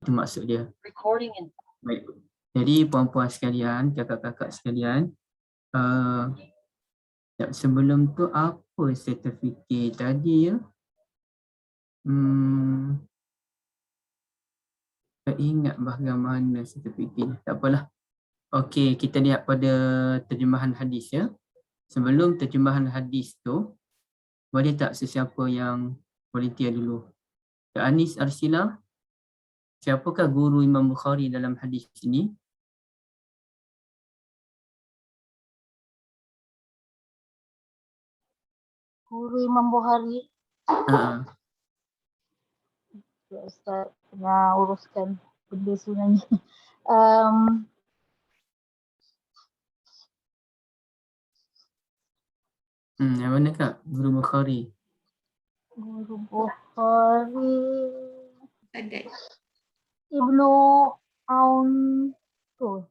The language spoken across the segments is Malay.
Itu maksud dia. Recording in. Baik. Jadi puan-puan sekalian, kakak-kakak sekalian, sebelum tu apa saya terfikir tadi ya? Tak ingat bagaimana saya terfikir. Tak apalah. Okey, kita lihat pada terjemahan hadis ya. Sebelum terjemahan hadis tu, boleh tak sesiapa yang volunteer dulu? Cik Anis Arsila, siapakah guru Imam Bukhari dalam hadis ini? Guru Imam Bukhari. Ustaz nak uruskan benda sebenarnya. Yang mana kak? Guru Bukhari. Guru Bukhari. Ada. Ibnu Aun tu.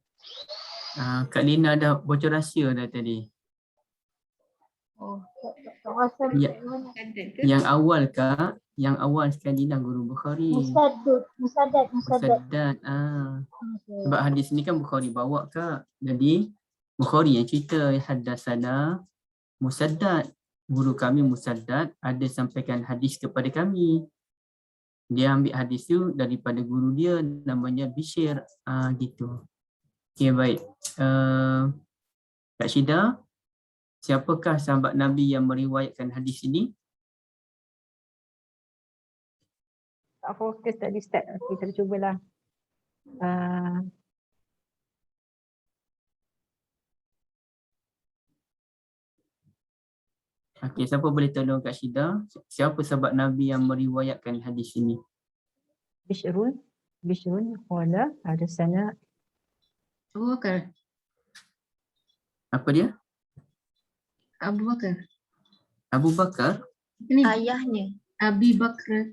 Kak Lina dah bocor rahsia dah tadi. Oh, tak rasa mana. Yang awal kak, yang awal sekali lah Guru Bukhari. Musaddad. Sebab hadis ni kan Bukhari bawa kak. Jadi Bukhari yang cerita haddatsana Musaddad. Guru kami Musaddad ada sampaikan hadis kepada kami. Dia ambil hadis tu daripada guru dia namanya Bishr. Gitu. Okey, baik. Kak Syida, siapakah sahabat Nabi yang meriwayatkan hadis ini? Tak fokus tadi Ustaz. Okey, kita cubalah. Okey, siapa boleh tolong Kak Syida? Siapa sahabat Nabi yang meriwayatkan hadis ini? Bishrun qala hadatsana Abu Bakar. Apa dia? Abu Bakar. Abu Bakar? Ini Ayahnya. Abi Bakar.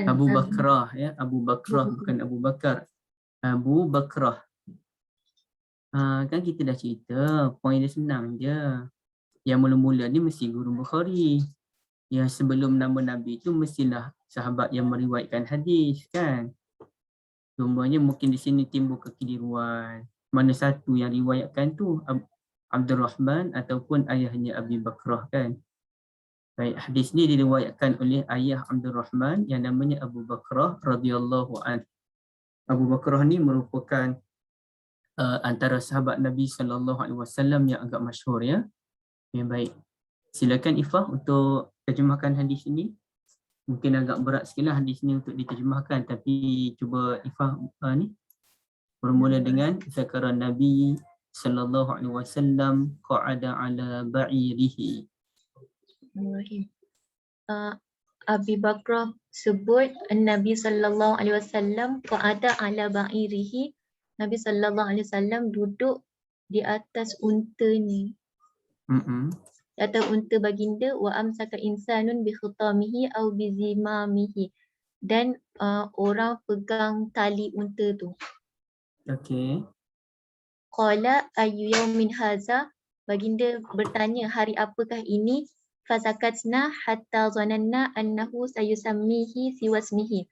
Abu Bakrah ya, Abu Bakrah bukan Abu Bakar. Abu Bakrah. Kan kita dah cerita, poin dia senang je. Yang mula-mula ni mesti guru Bukhari. Yang sebelum nama Nabi tu mestilah sahabat yang meriwayatkan hadis kan. Cumanya mungkin di sini timbul kekeliruan. Mana satu yang riwayatkan tu Abdul Rahman ataupun ayahnya Abi Bakrah kan. Baik, hadis ni diriwayatkan oleh ayah Abdul Rahman yang namanya Abu Bakrah radhiyallahu anhu. Abu Bakrah ni merupakan antara sahabat Nabi SAW yang agak masyhur ya. Baik. Silakan Ifah untuk terjemahkan hadis ini. Mungkin agak berat sikit lah hadis ni untuk diterjemahkan, tapi cuba Ifah bermula dengan zakara Nabi SAW qa'ada ala ba'irihi. Abi Bakrah sebut Nabi SAW qa'ada ala ba'irihi. Nabi SAW duduk di atas untanya. Di atas unta baginda. Wa amsaka insanun bi khutamihi aw bi zimamihi. Dan orang pegang tali unta tu. Okey. Qala ayyu yaumin haza. Baginda bertanya, hari apakah ini? Fasakatna hatta zananna annahu sayusammihi siwasmihi.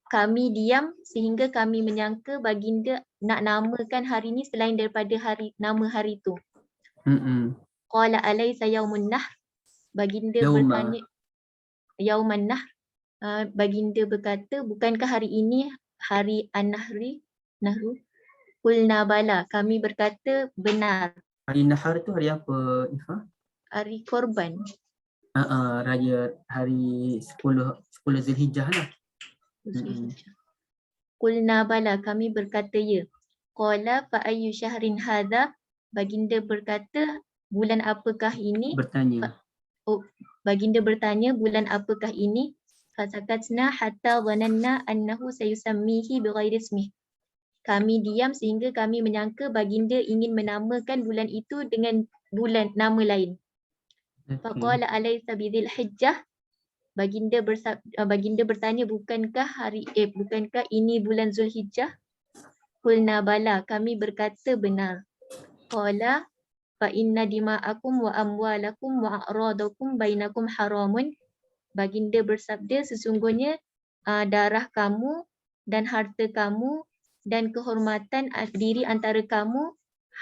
Kami diam sehingga kami menyangka baginda nak namakan hari ini selain daripada nama hari itu. Qala alaysa yaumun nahr. Baginda bertanya, yauman nahr. Baginda berkata, bukankah hari ini hari Nahru? Qulna bala. Kami berkata benar. Hari Nahar tu hari apa Ifah? Hari korban. Raya hari 10 Zulhijjah lah. Qulna bala. Kami berkata ya. Qala fa ayyu syahrin hadha. Baginda berkata, bulan apakah ini? Baginda bertanya, bulan apakah ini? Fasakatna hatta dhananna annahu sayusammihi bighairi ismih. Kami diam sehingga kami menyangka baginda ingin menamakan bulan itu dengan nama lain. Faqala alaysa bidzil hijjah. Baginda bertanya, bukankah ini bulan Zulhijjah? Qulna bala. Kami berkata benar. Qala fa inna dima'akum wa amwalakum wa a'radakum bainakum haramun. Baginda bersabda, sesungguhnya darah kamu dan harta kamu dan kehormatan diri antara kamu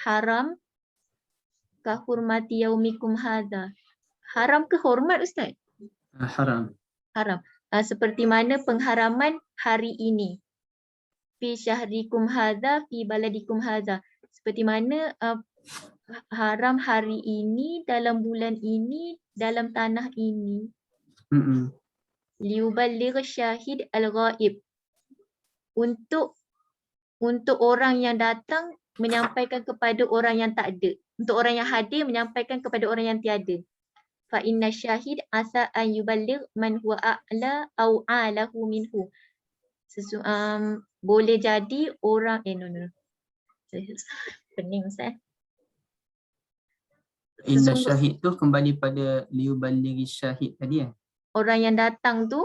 haram kahurmati yaumikum hadha. Haram ke hormat Ustaz? Haram. Haram. Seperti mana pengharaman hari ini. Fi syahrikum hadha, fi baladikum hadha. Seperti mana haram hari ini, dalam bulan ini, dalam tanah ini. Liuballigh syahid al-ghaib. Untuk orang yang datang menyampaikan kepada orang yang tak ada. Untuk orang yang hadir menyampaikan kepada orang yang tiada. Fa inna syahid asa an yuballigh man huwa a'la au a'lahu minhu. Boleh jadi orang pening Ustaz. Inna syahid tu kembali pada liuballighi syahid tadi Orang yang datang tu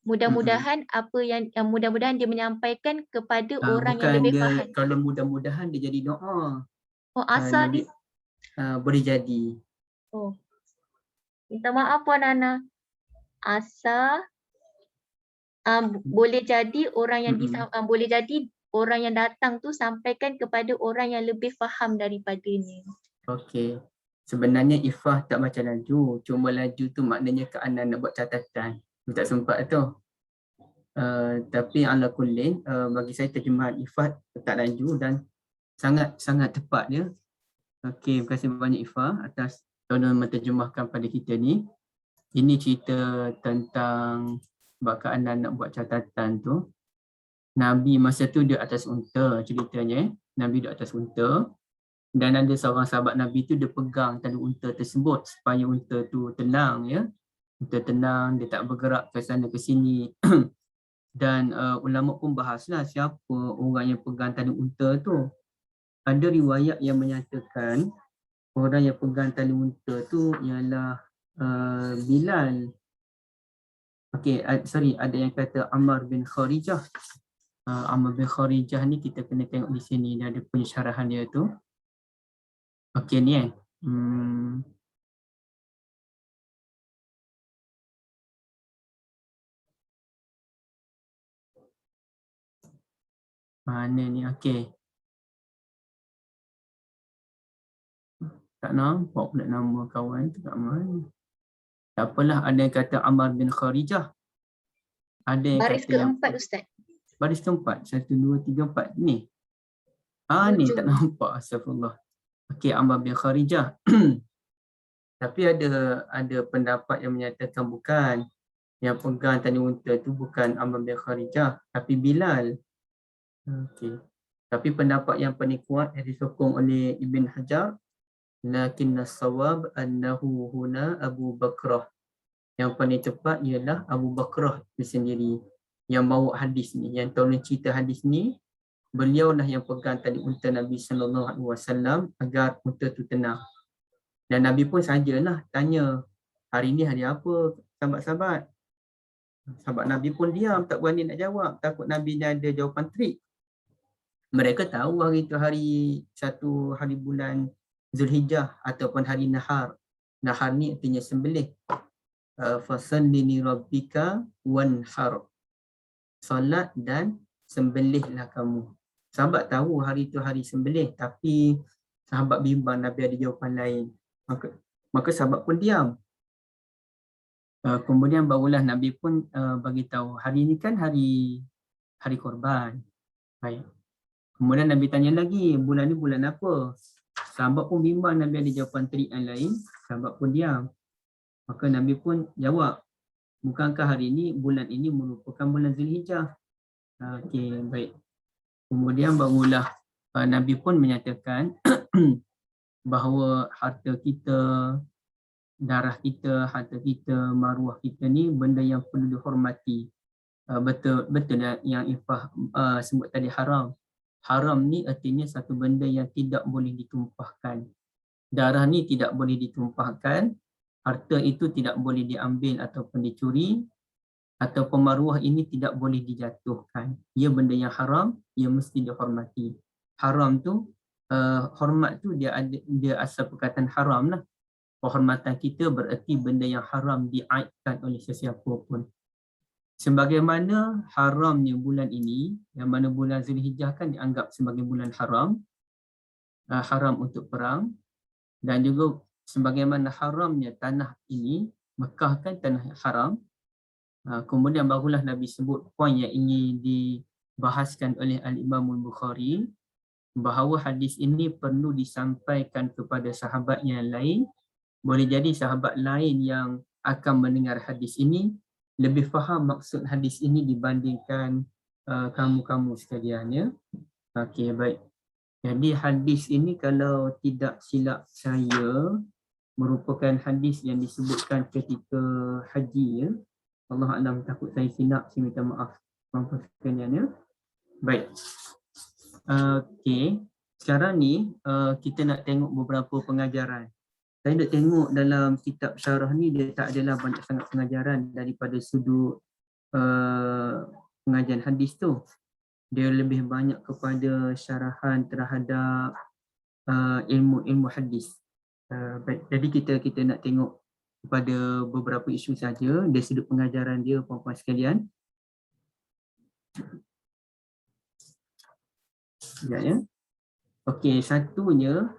mudah-mudahan apa yang mudah-mudahan dia menyampaikan kepada orang yang lebih faham. Kalau mudah-mudahan dia jadi doa. Oh asal ni boleh jadi. Oh. Minta maaf Puan Ana. Asa boleh jadi orang yang boleh jadi orang yang datang tu sampaikan kepada orang yang lebih faham daripadanya. Okey. Sebenarnya Ifah tak baca laju. Cuma laju tu maknanya Kak Ana nak buat catatan. Tak sempat tu. Tapi ala kullin bagi saya terjemahan Ifah tak laju dan sangat tepat dia. Okey, terima kasih banyak Ifah atas tuan-tuan menterjemahkan pada kita ni. Ini cerita tentang sebab Kak Ana nak buat catatan tu. Nabi masa tu dia atas unta ceritanya. Nabi dia atas unta. Dan ada seorang sahabat Nabi tu dia pegang tali unta tersebut supaya unta tu tenang ya. Unta tenang, dia tak bergerak ke sana ke sini. Dan ulama pun bahaslah siapa orang yang pegang tali unta tu. Ada riwayat yang menyatakan orang yang pegang tali unta tu ialah Bilal. Okey, ada yang kata Ammar bin Kharijah. Ammar bin Kharijah ni kita kena tengok di sini, dia ada pensyarahan dia tu. Okey ni mana ni? Okey. Tak nampak pula nama kawan tu kat mana. Tak apalah, ada yang kata Ammar bin Kharijah. Ada yang baris kata keempat Ustaz. Baris keempat, 1, 2, 3, 4 ni. Ni tak nampak, astagfirullah. Okey, Ammar bin Kharijah. Tapi ada pendapat yang menyatakan bukan. Yang pegang tali unta tu bukan Ammar bin Kharijah, tapi Bilal. Okey. Tapi pendapat yang paling kuat yang disokong oleh Ibn Hajar, lakinna as-sawab annahu huna Abu Bakrah. Yang paling tepat ialah Abu Bakrah itu sendiri yang bawa hadis ni, yang tolong cerita hadis ni. Beliau lah yang pegang tali unta Nabi SAW agar unta tu tenang. Dan Nabi pun sajalah tanya, hari ni hari apa sahabat-sahabat? Sahabat Nabi pun diam, tak berani nak jawab. Takut Nabi dia ada jawapan trik. Mereka tahu hari itu satu hari bulan Zulhijjah ataupun hari Nahar. Nahar ni artinya sembelih. Fasalli li rabbika wanhar. Salat dan sembelihlah kamu. Sahabat tahu hari itu hari sembelih, tapi sahabat bimbang Nabi ada jawapan lain. Maka sahabat pun diam. Kemudian barulah Nabi pun bagi tahu hari ini kan hari korban. Baik. Kemudian Nabi tanya lagi, bulan ni bulan apa? Sahabat pun bimbang Nabi ada jawapan trik yang lain, sahabat pun diam. Maka Nabi pun jawab, bukankah hari ini, bulan ini merupakan bulan Zulhijjah? Okey, baik. Kemudian barulah Nabi pun menyatakan bahawa harta kita, darah kita, harta kita, maruah kita ni benda yang perlu dihormati. Betul yang Ifah sebut tadi haram. Haram ni artinya satu benda yang tidak boleh ditumpahkan. Darah ni tidak boleh ditumpahkan. Harta itu tidak boleh diambil ataupun dicuri. Atau maruah ini tidak boleh dijatuhkan. Ia benda yang haram, ia mesti dihormati. Haram tu, hormat tu dia asal perkataan haram lah. Penghormatan kita bererti benda yang haram diaibkan oleh sesiapa pun. Sebagaimana haramnya bulan ini, yang mana bulan Zulhijjah kan dianggap sebagai bulan haram, haram untuk perang, dan juga sebagaimana haramnya tanah ini, Mekah kan tanah haram. Kemudian barulah Nabi sebut poin yang ingin dibahaskan oleh Al-Imam Al-Bukhari, bahawa hadis ini perlu disampaikan kepada sahabat yang lain. Boleh jadi sahabat lain yang akan mendengar hadis ini lebih faham maksud hadis ini dibandingkan kamu-kamu sekalian, ya. Okey, baik. Jadi hadis ini kalau tidak silap saya merupakan hadis yang disebutkan ketika haji, ya. Allah Alam, takut saya silap, saya minta maaf tuan-tuan sekalian, ya. Baik. Okey, sekarang ni kita nak tengok beberapa pengajaran. Saya nak tengok dalam kitab syarah ni dia tak adalah banyak sangat pengajaran daripada sudut pengajian hadis tu. Dia lebih banyak kepada syarahan terhadap ilmu-ilmu hadis. Baik, jadi kita nak tengok kepada beberapa isu saja dari sudut pengajaran dia, puan-puan sekalian. Ya. Okey, satunya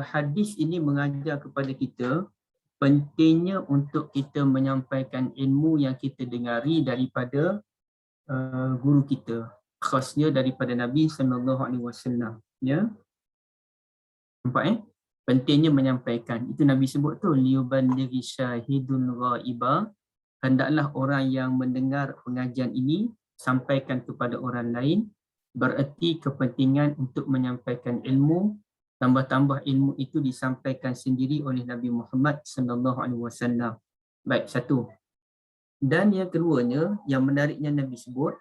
hadis ini mengajar kepada kita pentingnya untuk kita menyampaikan ilmu yang kita dengari daripada guru kita, khasnya daripada Nabi SAW. Ya, nampak pentingnya menyampaikan. Itu Nabi sebut tu, liyuballighi syahidun ghaiba, hendaklah orang yang mendengar pengajian ini sampaikan kepada orang lain. Bererti kepentingan untuk menyampaikan ilmu, tambah-tambah ilmu itu disampaikan sendiri oleh Nabi Muhammad SAW. Baik, satu. Dan yang keduanya, yang menariknya Nabi sebut,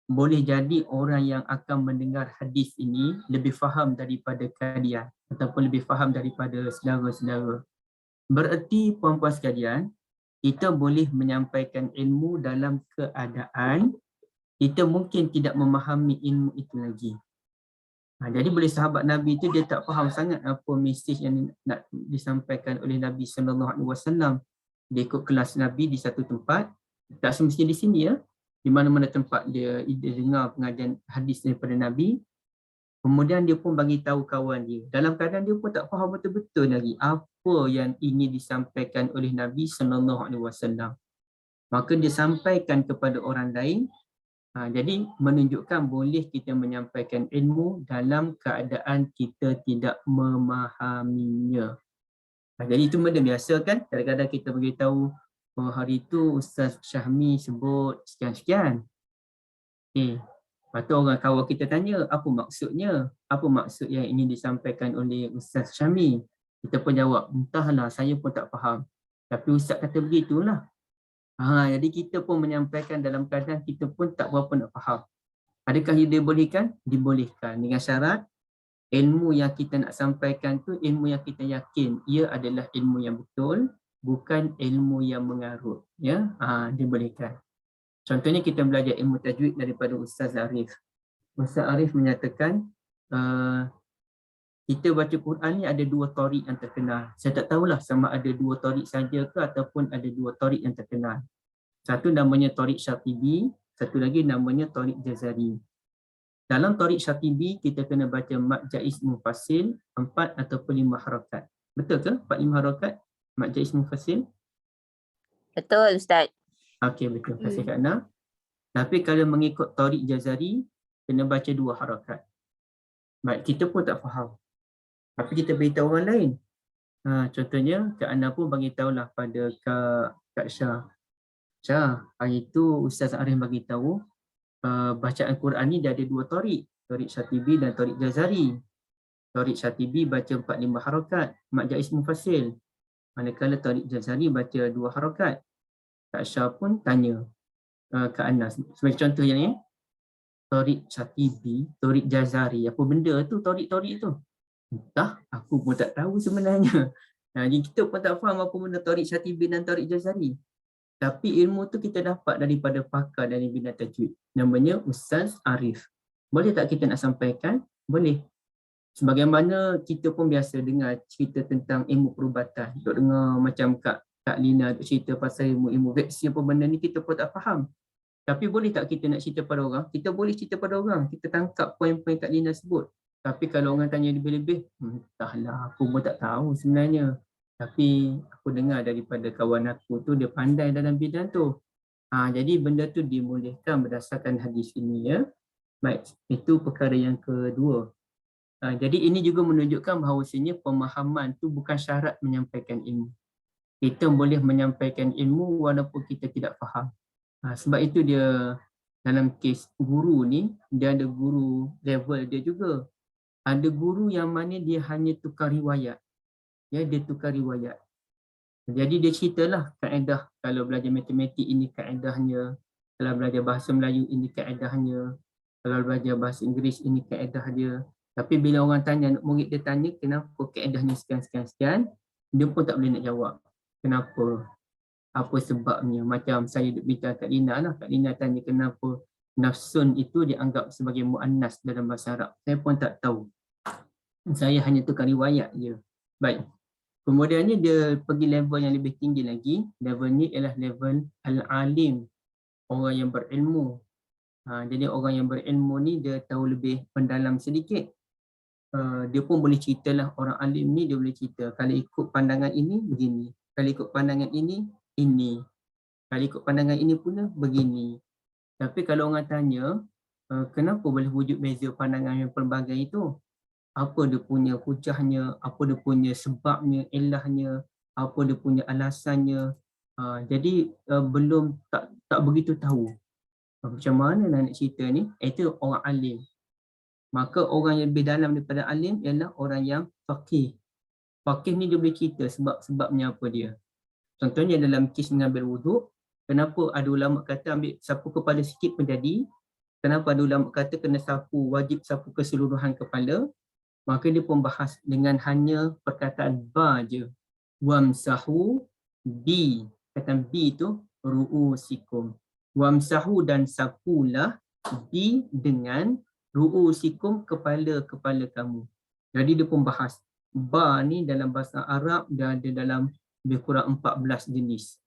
boleh jadi orang yang akan mendengar hadis ini lebih faham daripada kalian ataupun lebih faham daripada saudara-saudara. Bererti puan-puan sekalian, kita boleh menyampaikan ilmu dalam keadaan kita mungkin tidak memahami ilmu itu lagi. Jadi boleh sahabat Nabi itu dia tak faham sangat apa mesej yang nak disampaikan oleh Nabi SAW. Dia ikut kelas Nabi di satu tempat, tak semestinya di sini, ya. Di mana-mana tempat dia dengar pengajian hadis daripada Nabi. Kemudian dia pun bagi tahu kawan dia. Dalam keadaan dia pun tak faham betul-betul lagi apa yang ingin disampaikan oleh Nabi SAW. Maka dia sampaikan kepada orang lain. Jadi menunjukkan boleh kita menyampaikan ilmu dalam keadaan kita tidak memahaminya. Jadi itu benda biasa kan, kadang-kadang kita beritahu, oh hari itu Ustaz Syahmi sebut sekian-sekian. Lepas tu orang kawan kita tanya, apa maksudnya? Apa maksud yang ingin disampaikan oleh Ustaz Syahmi? Kita pun jawab, entahlah, saya pun tak faham. Tapi Ustaz kata begitulah. Jadi kita pun menyampaikan dalam keadaan kita pun tak berapa nak faham. Adakah ia dibolehkan? Dibolehkan dengan syarat ilmu yang kita nak sampaikan tu ilmu yang kita yakin ia adalah ilmu yang betul, bukan ilmu yang mengarut. Ya, dibolehkan. Contohnya kita belajar ilmu tajwid daripada Ustaz Arif. Ustaz Arif menyatakan kita baca Quran ni ada dua tariq yang terkenal. Saya tak tahulah sama ada dua tariq saja ke ataupun ada dua tariq yang terkenal. Satu namanya tariq Syatibi, satu lagi namanya tariq Jazari. Dalam tariq Syatibi kita kena baca mad jaiz mufasil 4 ataupun 5 harakat. Betul ke 4-5 harakat mad jaiz mufasil? Betul Ustaz. Okey, betul. Terima kasih Kak Ana. Tapi kalau mengikut tariq Jazari kena baca 2 harakat. Baik, kita pun tak faham. Tapi kita beritahu orang lain. Contohnya, Kak Ana pun bagi tahulah pada Kak Syah. Syah, hari itu Ustaz Arif bagi tahu bacaan Quran ni dia ada 2 tariq. Tariq Syatibi dan tariq Jazari. Tariq Syatibi baca 4-5 harakat. Mad jaiz mufasil. Manakala tariq Jazari baca 2 harakat. Kak Syah pun tanya Kak Ana. Sebagai contoh yang ni, tariq Syatibi, tariq Jazari. Apa benda tu tariq-tariq tu? Entah, aku pun tak tahu sebenarnya. Jadi kita pun tak faham apa benda tariq Syatibi dan tariq Jazari. Tapi ilmu tu kita dapat daripada pakar dari bidang tajwid. Namanya Ustaz Arif. Boleh tak kita nak sampaikan? Boleh. Sebagaimana kita pun biasa dengar cerita tentang ilmu perubatan. Duk dengar macam Kak Lina cerita pasal ilmu vaksin apa benda ni kita pun tak faham. Tapi boleh tak kita nak cerita pada orang? Kita boleh cerita pada orang. Kita tangkap poin-poin Kak Lina sebut. Tapi kalau orang tanya lebih-lebih, entahlah, aku pun tak tahu sebenarnya. Tapi aku dengar daripada kawan aku tu, dia pandai dalam bidang tu. Jadi benda tu dimulihkan berdasarkan hadis ini, ya. Baik, itu perkara yang kedua. Jadi ini juga menunjukkan bahawasanya pemahaman tu bukan syarat menyampaikan ilmu. Kita boleh menyampaikan ilmu walaupun kita tidak faham. Sebab itu dia dalam kes guru ni, dia ada guru level dia juga. Ada guru yang mana dia hanya tukar riwayat. Ya, dia tukar riwayat. Jadi dia ceritalah kaedah, kalau belajar matematik ini kaedahnya, kalau belajar bahasa Melayu ini kaedahnya, kalau belajar bahasa Inggeris ini kaedah dia. Tapi bila orang tanya, murid dia tanya kenapa kaedahnya sekian-sekian, dia pun tak boleh nak jawab. Kenapa? Apa sebabnya? Macam saya bincang Kak Lina lah. Kak Lina tanya kenapa nafsun itu dianggap sebagai muannas dalam bahasa Arab. Saya pun tak tahu. Saya hanya tukar riwayat je. Baik. Kemudiannya dia pergi level yang lebih tinggi lagi. Level ni ialah level al-alim. Orang yang berilmu. Jadi orang yang berilmu ni dia tahu lebih mendalam sedikit. Dia pun boleh ceritalah, orang alim ni dia boleh cerita. Kalau ikut pandangan ini, begini. Kalau ikut pandangan ini, kalau ikut pandangan ini pula, begini. Tapi kalau orang tanya, kenapa boleh wujud beza pandangan yang pelbagai itu? Apa dia punya hujahnya, apa dia punya sebabnya, ilahnya, apa dia punya alasannya. Jadi belum tak begitu tahu. Macam mana nak cerita ni? Itu orang alim. Maka orang yang lebih dalam daripada alim ialah orang yang faqih. Faqih ni dia boleh cerita sebab-sebabnya apa dia. Contohnya dalam kes mengambil wuduk, kenapa ada ulama kata ambil sapu kepala sikit pun jadi, kenapa ada ulama kata kena sapu, wajib sapu keseluruhan kepala, maka dia pun bahas dengan hanya perkataan ba je. Wamsahu bi, kata bi tu ru'usikum. Wamsahu dan sapulah bi dengan ru'usikum, kepala-kepala kamu. Jadi dia pun bahas. Ba ni dalam bahasa Arab dia ada dalam lebih kurang 14 jenis.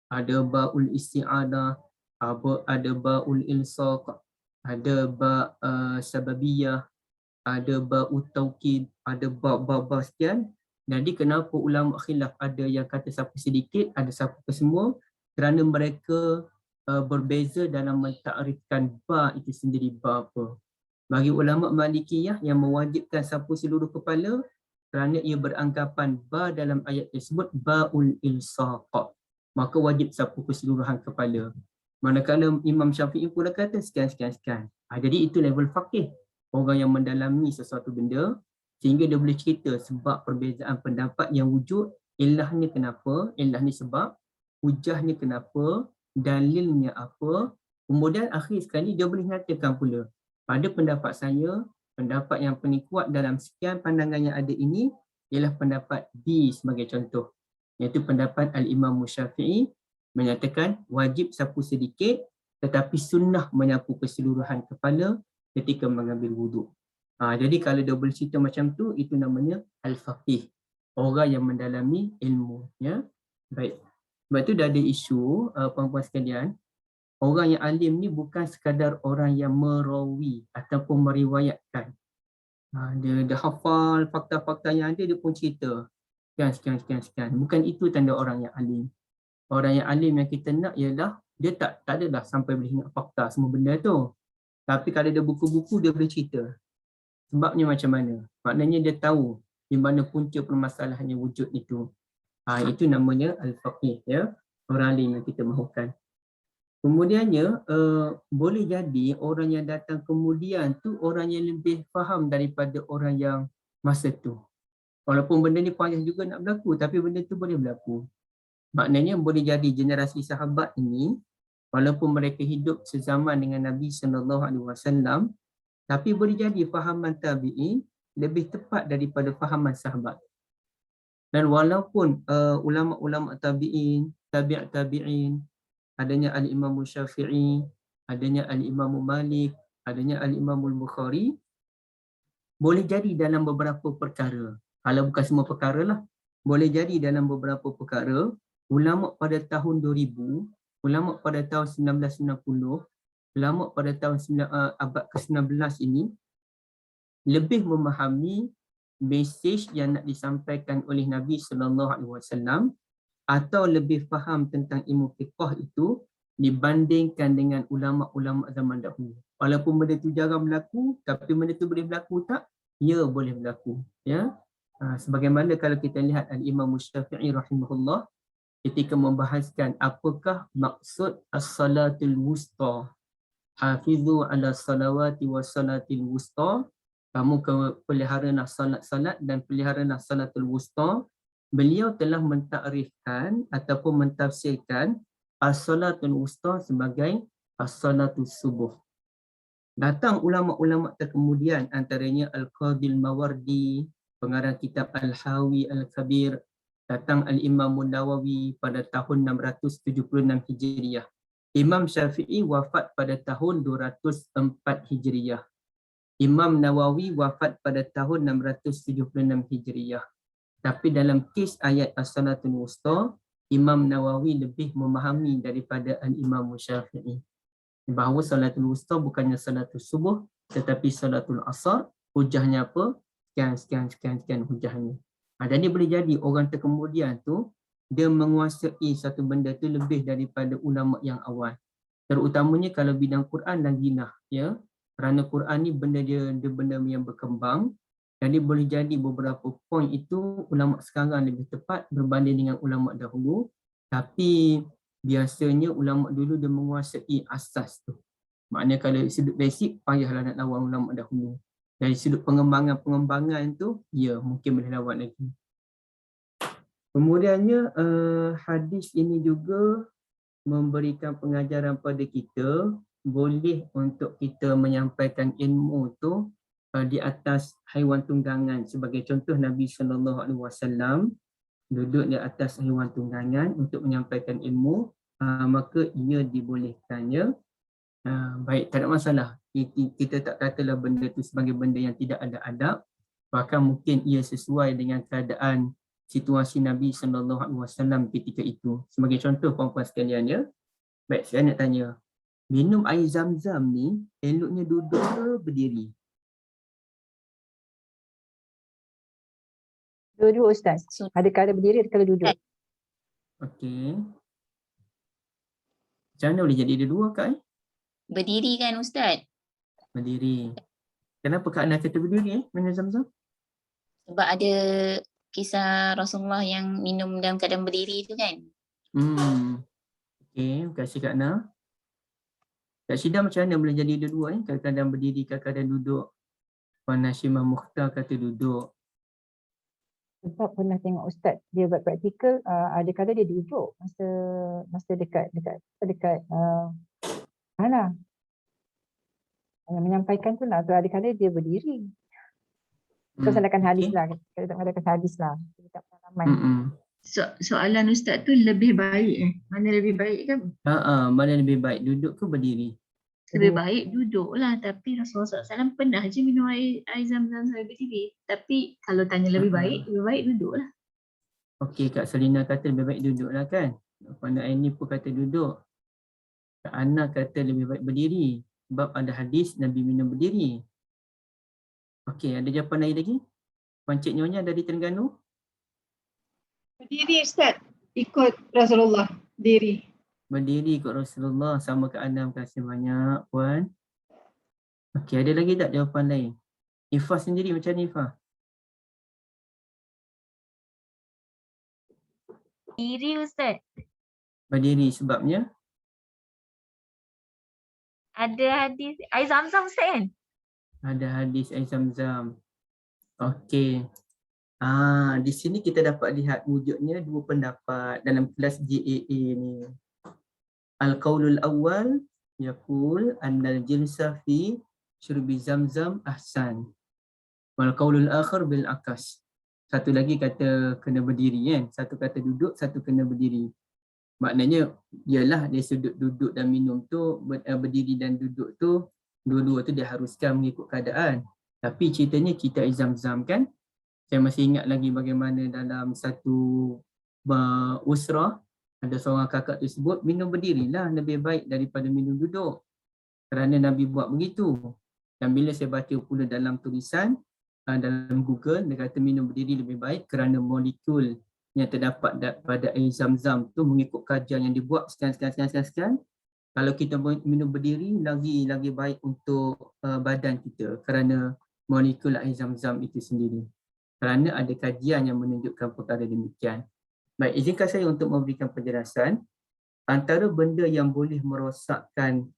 Ada ba'ul isti'adah, ada ba'ul ilsaq, ada ba' sababiyah, ada ba'ul taukid, ada ba' sekian. Jadi kenapa ulama khilaf, ada yang kata sapu sedikit, ada sapu ke semua, kerana mereka berbeza dalam mentakrifkan ba' itu sendiri ba' apa. Bagi ulama Malikiyah yang mewajibkan sapu seluruh kepala kerana ia beranggapan ba dalam ayat tersebut ba'ul ilsaq, maka wajib sapu keseluruhan kepala. Manakala Imam Syafi'i pula kata sekian-sekian. Jadi itu level faqih, orang yang mendalami sesuatu benda sehingga dia boleh cerita sebab perbezaan pendapat yang wujud, ilahnya kenapa, ilah ni sebab, hujahnya kenapa, dalilnya apa. Kemudian akhir sekali dia boleh nyatakan pula, pada pendapat saya, pendapat yang paling kuat dalam sekian pandangan yang ada ini ialah pendapat B sebagai contoh. Iaitu pendapat Al-Imam Syafi'i menyatakan wajib sapu sedikit tetapi sunnah menyapu keseluruhan kepala ketika mengambil wuduk. Jadi kalau dia boleh cerita macam tu, itu namanya Al-Faqih. Orang yang mendalami ilmu. Ya? Baik. Sebab tu dah ada isu, puan-puan sekalian, orang yang alim ni bukan sekadar orang yang merawi ataupun meriwayatkan. Dia hafal fakta-fakta yang ada, dia pun cerita. Sekian. Bukan itu tanda orang yang alim. Orang yang alim yang kita nak ialah, dia tak adalah sampai boleh ingat fakta semua benda tu. Tapi kalau ada buku-buku, dia boleh cerita. Sebabnya macam mana? Maknanya dia tahu di mana punca permasalahannya wujud itu. Itu namanya Al-Faqih. Ya? Orang alim yang kita mahukan. Kemudiannya, boleh jadi orang yang datang kemudian tu orang yang lebih faham daripada orang yang masa tu. Walaupun benda ni panjang juga nak berlaku, tapi benda tu boleh berlaku. Maknanya boleh jadi generasi sahabat ini, walaupun mereka hidup sezaman dengan Nabi SAW, tapi boleh jadi fahaman tabi'in lebih tepat daripada fahaman sahabat. Dan walaupun ulama-ulama tabi'in, tabi'in, adanya Al-Imam Syafi'i, adanya Al-Imam Malik, adanya Al-Imam Bukhari, boleh jadi dalam beberapa perkara. Kalau bukan semua perkara lah, boleh jadi dalam beberapa perkara, ulama pada tahun 2000 ulama pada tahun 1990, ulama pada tahun abad ke-19 ini lebih memahami mesej yang nak disampaikan oleh Nabi SAW atau lebih faham tentang ilmu fiqh itu dibandingkan dengan ulama-ulama zaman dahulu. Walaupun benda tu jarang berlaku, tapi benda tu boleh berlaku tak? Ya, boleh berlaku. Ya. Sebagaimana kalau kita lihat Al-Imam Syafi'i rahimahullah ketika membahaskan apakah maksud as-salatul wusta. Hafizu ala salawati wa salatil wusta. Kamu peliharalah salat-salat dan peliharalah salatul wusta. Beliau telah mentakrifkan ataupun mentafsirkan as-salatul wusta sebagai as-salatul subuh. Datang ulama-ulama terkemudian antaranya Al-Qadil Mawardi, pengarang kitab Al-Hawi Al-Kabir, datang Al-Imam Nawawi pada tahun 676 Hijriah. Imam Syafi'i wafat pada tahun 204 Hijriah. Imam Nawawi wafat pada tahun 676 Hijriah. Tapi dalam kes ayat as-salatul wusta, Imam Nawawi lebih memahami daripada Al-Imam Syafi'i. Bahawa salatul wusta bukannya salatul subuh, tetapi salatul asar. Hujahnya apa? Sekian hujahnya. Jadi boleh jadi orang terkemudian tu, dia menguasai satu benda tu lebih daripada ulama yang awal. Terutamanya kalau bidang Quran dan ginah. Ya? Kerana Quran ni benda dia benda yang berkembang. Jadi boleh jadi beberapa poin itu ulama sekarang lebih tepat berbanding dengan ulama dahulu. Tapi biasanya ulama dulu dia menguasai asas tu. Maknanya kalau sudut basic, payahlah nak lawan ulama dahulu. Dari sudut pengembangan tu, ya mungkin boleh lawan lagi. Kemudiannya hadis ini juga memberikan pengajaran pada kita boleh untuk kita menyampaikan ilmu tu di atas haiwan tunggangan. Sebagai contoh Nabi SAW duduk di atas haiwan tunggangan untuk menyampaikan ilmu, maka ia dibolehkannya. Baik, tak ada masalah. Kita tak katalah benda tu sebagai benda yang tidak ada adab. Bahkan mungkin ia sesuai dengan keadaan situasi Nabi SAW ketika itu. Sebagai contoh puan-puan sekalian ya. Baik, saya nak tanya. Minum air zam-zam ni eloknya duduk ke berdiri? Dua-dua Ustaz. Ada kala berdiri, ada kala duduk. Okey. Macam mana boleh jadi dua-dua Kak? Berdiri kan Ustaz? Berdiri. Kenapa Kak Ana kata berdiri minum zam-zam? Sebab ada kisah Rasulullah yang minum dalam keadaan berdiri tu kan? Okey, terima kasih Kak Ana. Kak Syida macam mana boleh jadi dua-dua ni? Kadang-kadang berdiri, kadang-kadang duduk. Puan Hashimah Mukhtar kata duduk. Sebab pernah tengok Ustaz dia buat praktikal, ada kala dia duduk masa dekat mana yang menyampaikan tu lah. So, ada kala dia berdiri. Kesalahan hadis lah. Kita tak mengadakan hadis lah. Kita tak pengalaman. Soalan Ustaz tu lebih baik Mana lebih baik kan? Mana lebih baik, duduk ke berdiri? Lebih baik duduk lah. Tapi Rasulullah SAW pernah je minum air zam-zam sambil berdiri. Tapi kalau tanya lebih baik duduk lah. Okey, Kak Selina kata lebih baik duduk lah kan? Puan Aini pun kata duduk. Kak Ana kata lebih baik berdiri. Sebab ada hadis Nabi minum berdiri. Okey, ada jawapan lain lagi? Puan Cik Nyonya dari Terengganu? Berdiri Ustaz, ikut Rasulullah, diri. Berdiri ikut Rasulullah, sama Kak Ana. Terima kasih banyak Puan. Okey, ada lagi tak jawapan lain? Ifah sendiri macam ni Ifah? Diri Ustaz. Berdiri sebabnya? Ada hadis air zam-zam Ustaz kan? Ada hadis air zam-zam. Okey. Di sini kita dapat lihat wujudnya dua pendapat dalam kelas JAA ni. Al-qaulul awal yaqul annal jinsa fi syurbi zamzam ahsan. Wal qaulul akhar bil akas. Satu lagi kata kena berdiri kan. Satu kata duduk, satu kena berdiri. Maknanya ialah dia sudut duduk dan minum tu, berdiri dan duduk tu, dua-dua tu diharuskan mengikut keadaan. Tapi ceritanya cerita air zam-zam kan. Saya masih ingat lagi bagaimana dalam satu usrah Ada seorang kakak tersebut minum berdirilah lebih baik daripada minum duduk. Kerana Nabi buat begitu. Dan bila saya baca pula dalam tulisan, dalam Google, dia kata minum berdiri lebih baik kerana molekul yang terdapat pada air zam-zam tu mengikut kajian yang dibuat sekian. Kalau kita minum berdiri lagi baik untuk badan kita kerana molekul air zam-zam itu sendiri. Kerana ada kajian yang menunjukkan perkara demikian. Baik, izinkan saya untuk memberikan penjelasan. Antara benda yang boleh merosakkan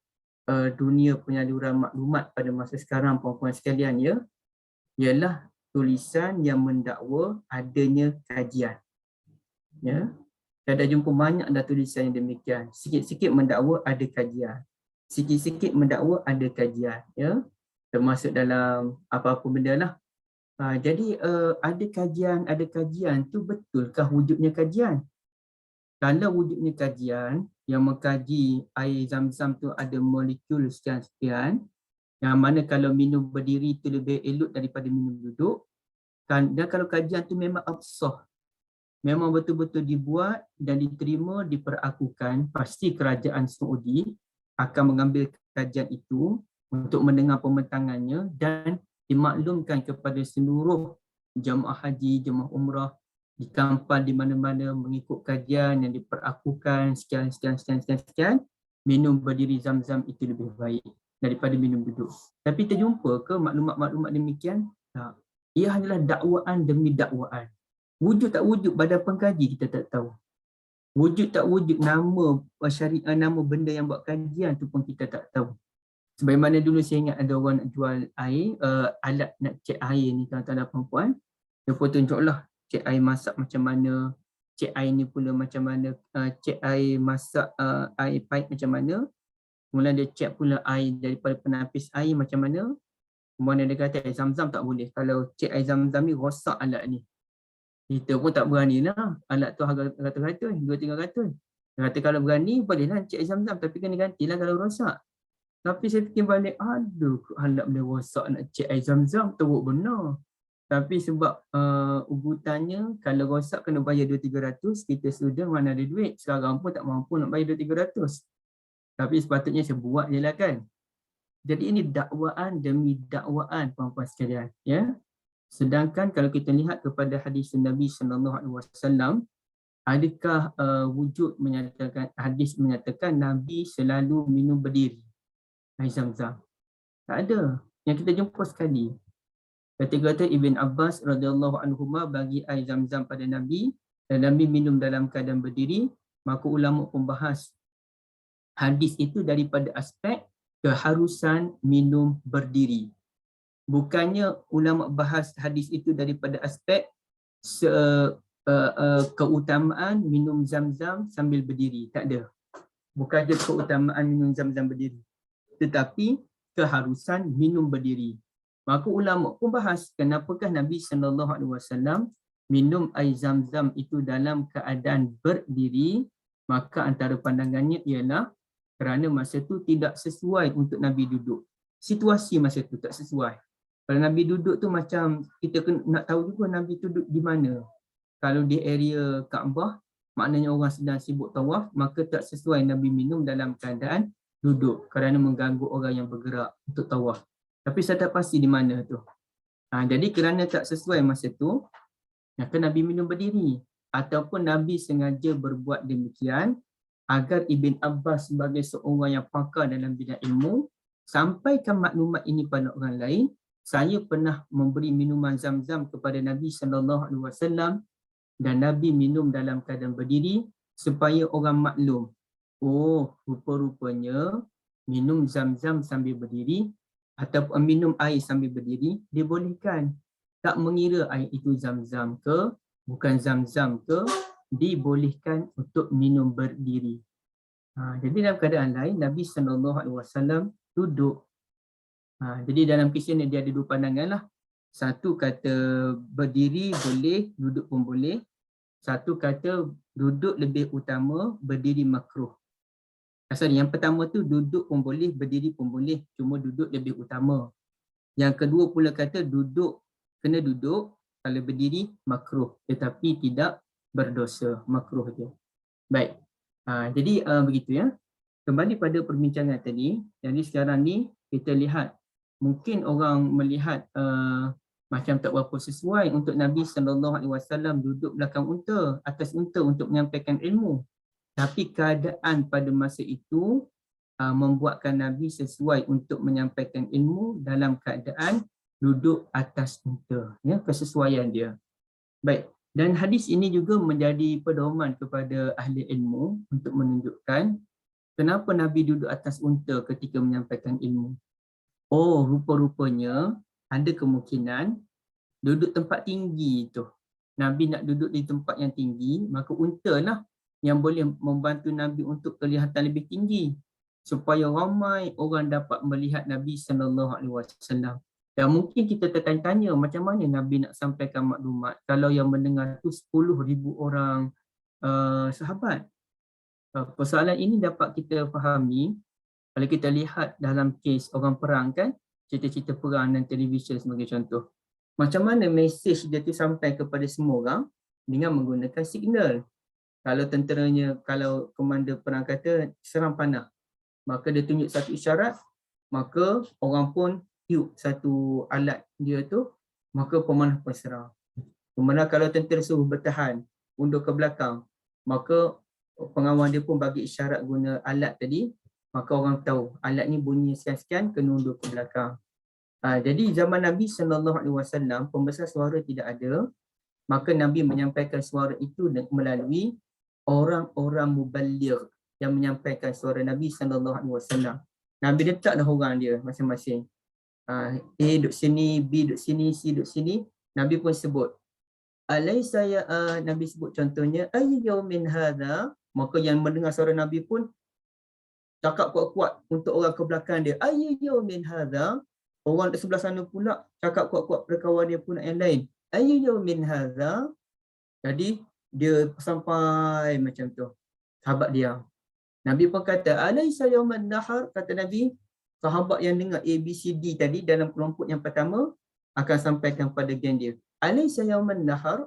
dunia penyaluran maklumat pada masa sekarang, puan-puan sekalian, ya, ialah tulisan yang mendakwa adanya kajian. Ya, saya dah jumpa banyak dah tulisan yang demikian. Sikit-sikit mendakwa ada kajian. Sikit-sikit mendakwa ada kajian. Ya, termasuk dalam apa-apa benda lah. Jadi ada kajian tu betulkah wujudnya kajian? Kalau wujudnya kajian yang mengkaji air zam-zam tu ada molekul sekian-sekian, yang mana kalau minum berdiri tu lebih elok daripada minum duduk, dan kalau kajian tu memang absah, memang betul-betul dibuat dan diterima, diperakukan, pasti kerajaan Saudi akan mengambil kajian itu untuk mendengar pembentangannya dan dimaklumkan kepada seluruh jemaah haji, jemaah umrah di kapal di mana-mana mengikut kajian yang diperakukan sekian, minum berdiri zam-zam itu lebih baik daripada minum duduk. Tapi terjumpa ke maklumat-maklumat demikian? Tak. Ia hanyalah dakwaan demi dakwaan. Wujud tak wujud badan pengkaji kita tak tahu. Wujud tak wujud nama syariah, nama benda yang buat kajian tu pun kita tak tahu. Sebagaimana dulu saya ingat ada orang nak jual air, alat nak cek air ni tuan-tuan dan puan-puan. Dia pun tunjuklah cek air masak macam mana, cek air ni pula macam mana, cek air masak air pipe macam mana. Kemudian dia cek pula air daripada penapis air macam mana. Kemudian dia kata air zam-zam tak boleh. Kalau cek air zam-zam ni rosak alat ni. Kita pun tak berani lah. Alat tu harga ratus-ratus, 200-300. Dia kata kalau berani bolehlah cek air zam-zam tapi kena gantilah kalau rosak. Tapi saya fikir balik, aduh alat boleh rosak nak cek air zam-zam, teruk benar. Tapi sebab ugutannya kalau rosak kena bayar 200-300, kita sudah mana ada duit. Sekarang pun tak mampu nak bayar 200-300. Tapi sepatutnya saya buat je lah kan. Jadi ini dakwaan demi dakwaan puan-puan sekalian. Ya? Sedangkan kalau kita lihat kepada hadis Nabi SAW, adakah wujud menyatakan, hadis menyatakan Nabi selalu minum berdiri air zam-zam? Tak ada. Yang kita jumpa sekali. Ketika kata Ibn Abbas radhiyallahu anhuma bagi air zam-zam pada Nabi dan Nabi minum dalam keadaan berdiri, maka ulama pun bahas hadis itu daripada aspek keharusan minum berdiri. Bukannya ulama bahas hadis itu daripada aspek keutamaan minum zam-zam sambil berdiri. Tak ada. Bukan ada keutamaan minum zam-zam berdiri. Tetapi keharusan minum berdiri. Maka ulama pun bahas kenapakah Nabi SAW minum air zam-zam itu dalam keadaan berdiri. Maka antara pandangannya ialah kerana masa itu tidak sesuai untuk Nabi duduk. Situasi masa itu tak sesuai. Kalau Nabi duduk tu macam kita nak tahu juga Nabi duduk di mana. Kalau di area Kaabah, maknanya orang sedang sibuk tawaf, maka tak sesuai Nabi minum dalam keadaan duduk kerana mengganggu orang yang bergerak untuk tawaf. Tapi saya tak pasti di mana tu. Jadi kerana tak sesuai masa tu, maka Nabi minum berdiri. Ataupun Nabi sengaja berbuat demikian agar Ibn Abbas sebagai seorang yang pakar dalam bidang ilmu sampaikan maklumat ini pada orang lain. Saya pernah memberi minuman zam-zam kepada Nabi SAW dan Nabi minum dalam keadaan berdiri supaya orang maklum. Oh, rupa-rupanya minum zam-zam sambil berdiri ataupun minum air sambil berdiri dibolehkan. Tak mengira air itu zam-zam ke, bukan zam-zam ke, dibolehkan untuk minum berdiri. Jadi dalam keadaan lain, Nabi SAW duduk. Jadi dalam kisah ni dia ada dua pandangan lah. Satu kata berdiri boleh, duduk pun boleh. Satu kata duduk lebih utama, berdiri makruh. Yang pertama tu duduk pun boleh, berdiri pun boleh, cuma duduk lebih utama. Yang kedua pula kata duduk, kena duduk, kalau berdiri makruh, tetapi tidak berdosa, makruh je. Baik, Jadi begitu ya. Kembali pada perbincangan tadi. Jadi sekarang ni kita lihat, mungkin orang melihat macam tak berapa sesuai untuk Nabi SAW duduk belakang unta, atas unta untuk menyampaikan ilmu. Tapi keadaan pada masa itu membuatkan Nabi sesuai untuk menyampaikan ilmu dalam keadaan duduk atas unta. Ya, kesesuaian dia. Baik. Dan hadis ini juga menjadi pedoman kepada ahli ilmu untuk menunjukkan kenapa Nabi duduk atas unta ketika menyampaikan ilmu. Oh, rupa-rupanya ada kemungkinan duduk tempat tinggi tu. Nabi nak duduk di tempat yang tinggi, maka unta lah yang boleh membantu Nabi untuk kelihatan lebih tinggi supaya ramai orang dapat melihat Nabi SAW. Dan mungkin kita tertanya-tanya macam mana Nabi nak sampaikan maklumat kalau yang mendengar tu 10,000 orang sahabat. Persoalan ini dapat kita fahami kalau kita lihat dalam kes orang perang kan, cerita-cerita perang dan televisyen sebagai contoh. Macam mana mesej dia tu sampai kepada semua orang dengan menggunakan signal. Kalau tenteranya, kalau komander perang kata serang panah, maka dia tunjuk satu isyarat, maka orang pun tiup satu alat dia tu, maka pemanah pun serang. Kemudian kalau tentera suruh bertahan, undur ke belakang, maka pengawal dia pun bagi isyarat guna alat tadi, maka orang tahu alat ni bunyi sekian-sekian, kena undur ke belakang. Jadi zaman Nabi SAW, pembesar suara tidak ada, maka Nabi menyampaikan suara itu melalui orang-orang muballigh yang menyampaikan suara Nabi SAW. Nabi letaklah orang dia masing-masing. A duduk sini, B duduk sini, C duduk sini. Nabi pun sebut. Alaysa ya, Nabi sebut contohnya, ayyu yaumin hadha, maka yang mendengar suara Nabi pun cakap kuat-kuat untuk orang ke belakang dia. Ayyu yaumin hadha, orang di sebelah sana pula cakap kuat-kuat pada kawan dia pula yang lain. Ayyu yaumin hadha. Jadi dia sampai macam tu. Sahabat dia. Nabi pun kata, alaysa yauman nahar, kata Nabi, sahabat yang dengar A, B, C, D tadi dalam kelompok yang pertama akan sampaikan pada geng dia. Alaysa yauman nahar,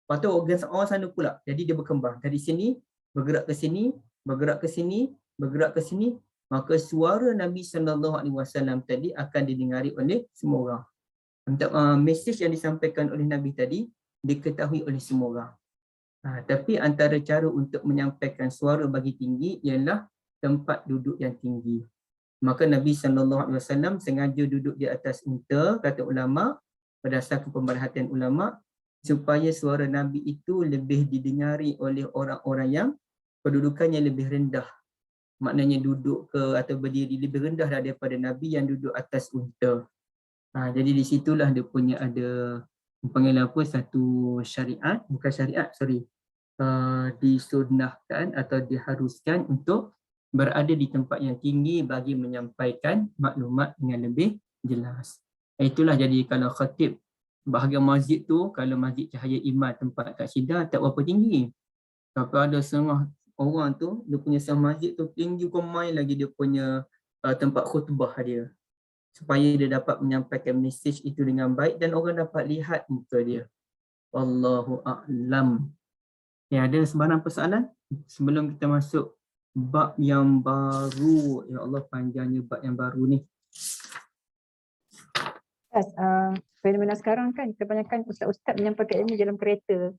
lepas tu orang sana pula. Jadi dia berkembang. Dari sini, bergerak ke sini, bergerak ke sini, bergerak ke sini. Maka suara Nabi SAW tadi akan didengari oleh semua orang. Untuk mesej yang disampaikan oleh Nabi tadi, diketahui oleh semua orang. Tapi antara cara untuk menyampaikan suara bagi tinggi ialah tempat duduk yang tinggi. Maka Nabi SAW sengaja duduk di atas unta, kata ulama, berdasarkan pemerhatian ulama, supaya suara Nabi itu lebih didengari oleh orang-orang yang kedudukannya lebih rendah. Maknanya duduk ke atau berdiri lebih rendah daripada Nabi yang duduk atas unta. Jadi di situlah dia punya ada panggil apa, satu syariat, bukan syariat, disunnahkan atau diharuskan untuk berada di tempat yang tinggi bagi menyampaikan maklumat dengan lebih jelas. Itulah jadi kalau khatib bahagian masjid tu, kalau masjid Cahaya Iman tempat Kak Syida tak berapa tinggi. Tapi ada setengah orang tu, dia punya setengah masjid tu tinggi kau main lagi dia punya tempat khutbah dia. Supaya dia dapat menyampaikan mesej itu dengan baik dan orang dapat lihat muka dia. Wallahu a'lam. Ya, ada sebarang persoalan sebelum kita masuk bab yang baru. Ya Allah, panjangnya bab yang baru ni. Fenomena sekarang kan kebanyakan ustaz-ustaz menyampaikan ilmu dalam kereta.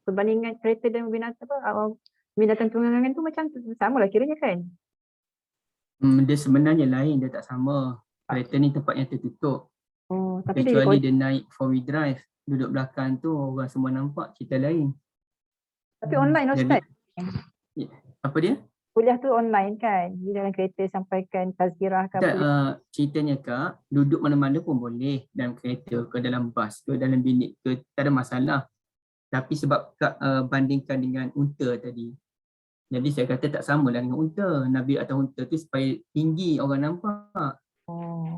Perbandingan kereta dan binatang tunggangan tu macam samalah kiranya kan? Dia sebenarnya lain, dia tak sama. Kereta ni tempat yang tertutup. Tapi kecuali dia naik 4-wheel drive, duduk belakang tu orang semua nampak, cerita lain. Tapi online ustaz. Jadi, apa dia? Kuliah tu online kan? Di dalam kereta sampaikan tazkirah ke apa? Ceritanya Kak, duduk mana-mana pun boleh dalam kereta ke dalam bas ke dalam bilik ke, tak ada masalah. Tapi sebab Kak bandingkan dengan unta tadi. Jadi saya kata tak samalah dengan unta. Nabi atas unta tu supaya tinggi orang nampak.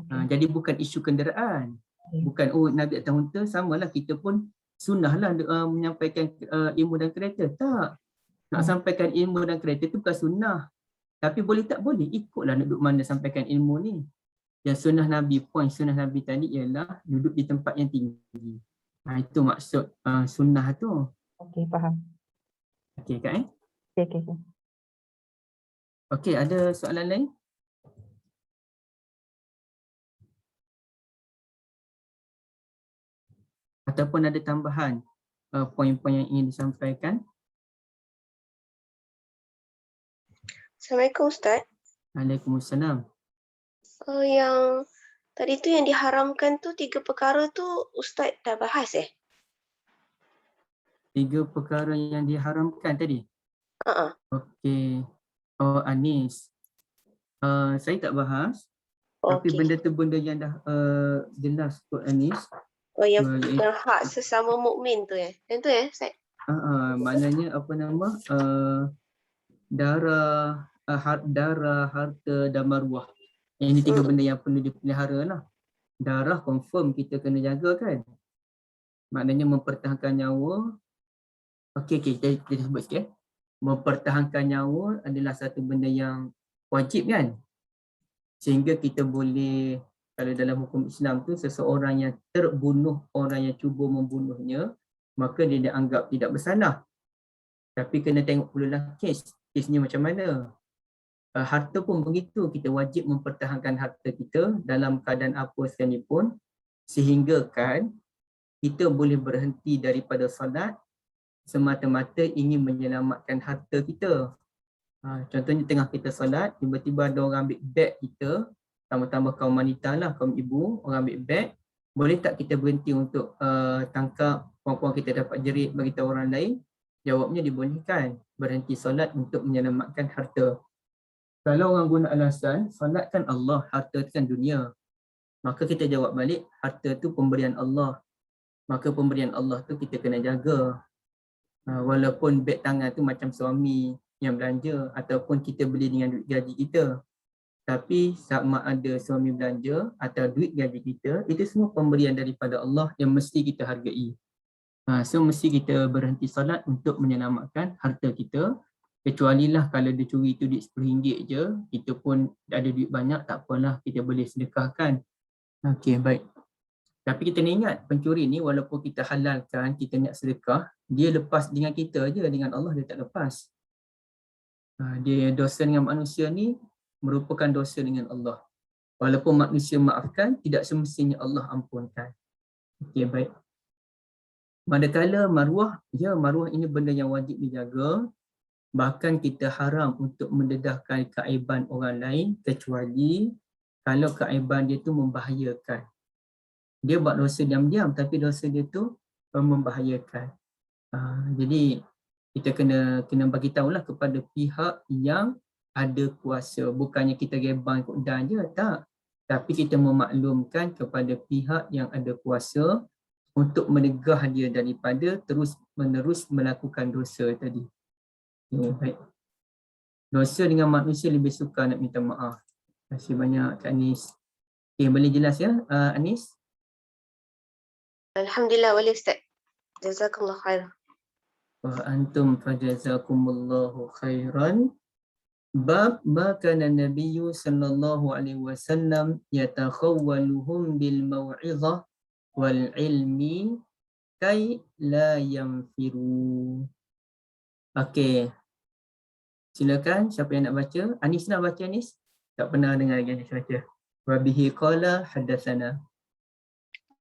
Jadi bukan isu kenderaan. Bukan Nabi atas unta, samalah kita pun sunnahlah menyampaikan ilmu dan kereta. Tak. Nak sampaikan ilmu dan kereta tu bukan sunnah. Tapi boleh tak boleh, ikutlah nak duduk mana sampaikan ilmu ni. Yang sunnah Nabi, point sunnah Nabi tadi ialah duduk di tempat yang tinggi. Itu maksud sunnah tu. Okey, faham. Okey Kak? Okey. Okey, ada soalan lain? Ataupun ada tambahan poin-poin yang ingin disampaikan? Assalamualaikum Ustaz. Waalaikumsalam. Yang tadi tu yang diharamkan tu 3 perkara tu Ustaz dah bahas 3 perkara yang diharamkan tadi? Okey. Oh, Anis. Saya tak bahas. Tapi benda tu benda yang dah jelas kot Anis. yang hak sesama mukmin tu Yang tu Ustaz? Maknanya apa nama? Darah, harta dan maruah. Ini 3 benda yang perlu dipelihara lah. Darah confirm kita kena jaga kan. Maknanya mempertahankan nyawa. Okey, kita sebut sikit. Mempertahankan nyawa adalah satu benda yang wajib kan. Sehingga kita boleh, kalau dalam hukum Islam tu, seseorang yang terbunuh orang yang cuba membunuhnya, maka dia dianggap tidak bersalah. Tapi kena tengok pula lah kesnya macam mana. Harta pun begitu, kita wajib mempertahankan harta kita dalam keadaan apa sekalipun, sehingga kan kita boleh berhenti daripada solat semata-mata ingin menyelamatkan harta kita. Contohnya tengah kita solat, tiba-tiba ada orang ambil beg kita, tambah-tambah kaum wanita lah, kaum ibu, orang ambil beg, boleh tak kita berhenti untuk tangkap puan-puan kita dapat jerit beritahu orang lain? Jawabnya dibolehkan, berhenti solat untuk menyelamatkan harta. Kalau orang guna alasan, solat kan Allah, harta kan dunia. Maka kita jawab balik, harta tu pemberian Allah. Maka pemberian Allah tu kita kena jaga. Walaupun beg tangan tu macam suami yang belanja ataupun kita beli dengan duit gaji kita. Tapi sama ada suami belanja atau duit gaji kita, itu semua pemberian daripada Allah yang mesti kita hargai. So mesti kita berhenti solat untuk menyelamatkan harta kita. Kecualilah kalau dia curi tu duit RM10 je, kita pun ada duit banyak, tak apalah, kita boleh sedekahkan. Okey, baik. Tapi kita ni ingat, pencuri ni walaupun kita halalkan, kita nak sedekah, dia lepas dengan kita je, dengan Allah dia tak lepas. Dia dosa dengan manusia ni merupakan dosa dengan Allah. Walaupun manusia maafkan, tidak semestinya Allah ampunkan. Okey, baik. Manakala maruah, maruah ini benda yang wajib dijaga. Bahkan kita haram untuk mendedahkan keaiban orang lain kecuali kalau keaiban dia tu membahayakan. Dia buat dosa diam-diam tapi dosa dia tu membahayakan. Jadi kita kena bagi tahulah kepada pihak yang ada kuasa. Bukannya kita gebang ikut dan je, tak. Tapi kita memaklumkan kepada pihak yang ada kuasa untuk menegah dia daripada terus-menerus melakukan dosa tadi. Baik. Dosa dengan manusia lebih suka nak minta maaf. Terima kasih banyak Kak Anis. Okay, boleh jelas ya Anis? Alhamdulillah boleh Ustaz. Jazakallah khair. Wa antum fajazakumullahu khairan. Bab ma kana Nabiyyu sallallahu alaihi wasallam yatakhawwaluhum bil mau'izah wal ilmi kay la yanfiru. Okey. Silakan siapa yang nak baca? Anis nak baca Anis? Tak pernah dengar lagi Anis baca. Wa bihi qala hadatsana.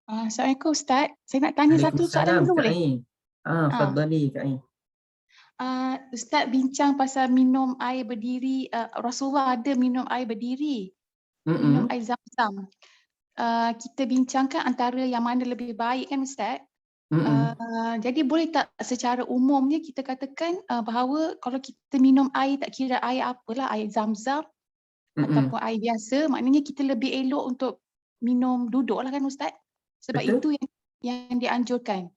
Assalamualaikum Ustaz. Saya nak tanya satu soalan dulu boleh? Fadhali Kak Ain. Ustaz bincang pasal minum air berdiri. Rasulullah ada minum air berdiri. Minum air Zam-Zam. Kita bincangkan antara yang mana lebih baik kan Ustaz? Jadi boleh tak secara umumnya kita katakan bahawa kalau kita minum air tak kira air apalah, air Zam-Zam ataupun air biasa, maknanya kita lebih elok untuk minum duduk lah kan Ustaz? Sebab betul? Itu yang dianjurkan.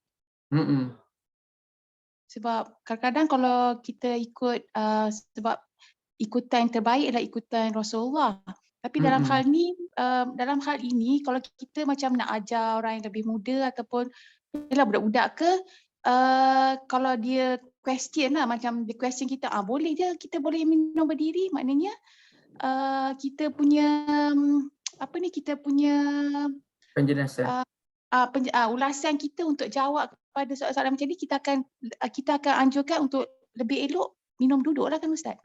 Sebab kadang-kadang kalau kita ikut sebab ikutan terbaik adalah ikutan Rasulullah. Tapi dalam hal ini kalau kita macam nak ajar orang yang lebih muda ataupun ialah budak-budak ke, kalau dia question lah, macam dia question kita, boleh je kita boleh minum berdiri, maknanya kita punya kita punya penjelasan, ulasan kita untuk jawab kepada soalan-soalan macam ni, kita akan anjurkan untuk lebih elok minum duduk lah kan Ustaz?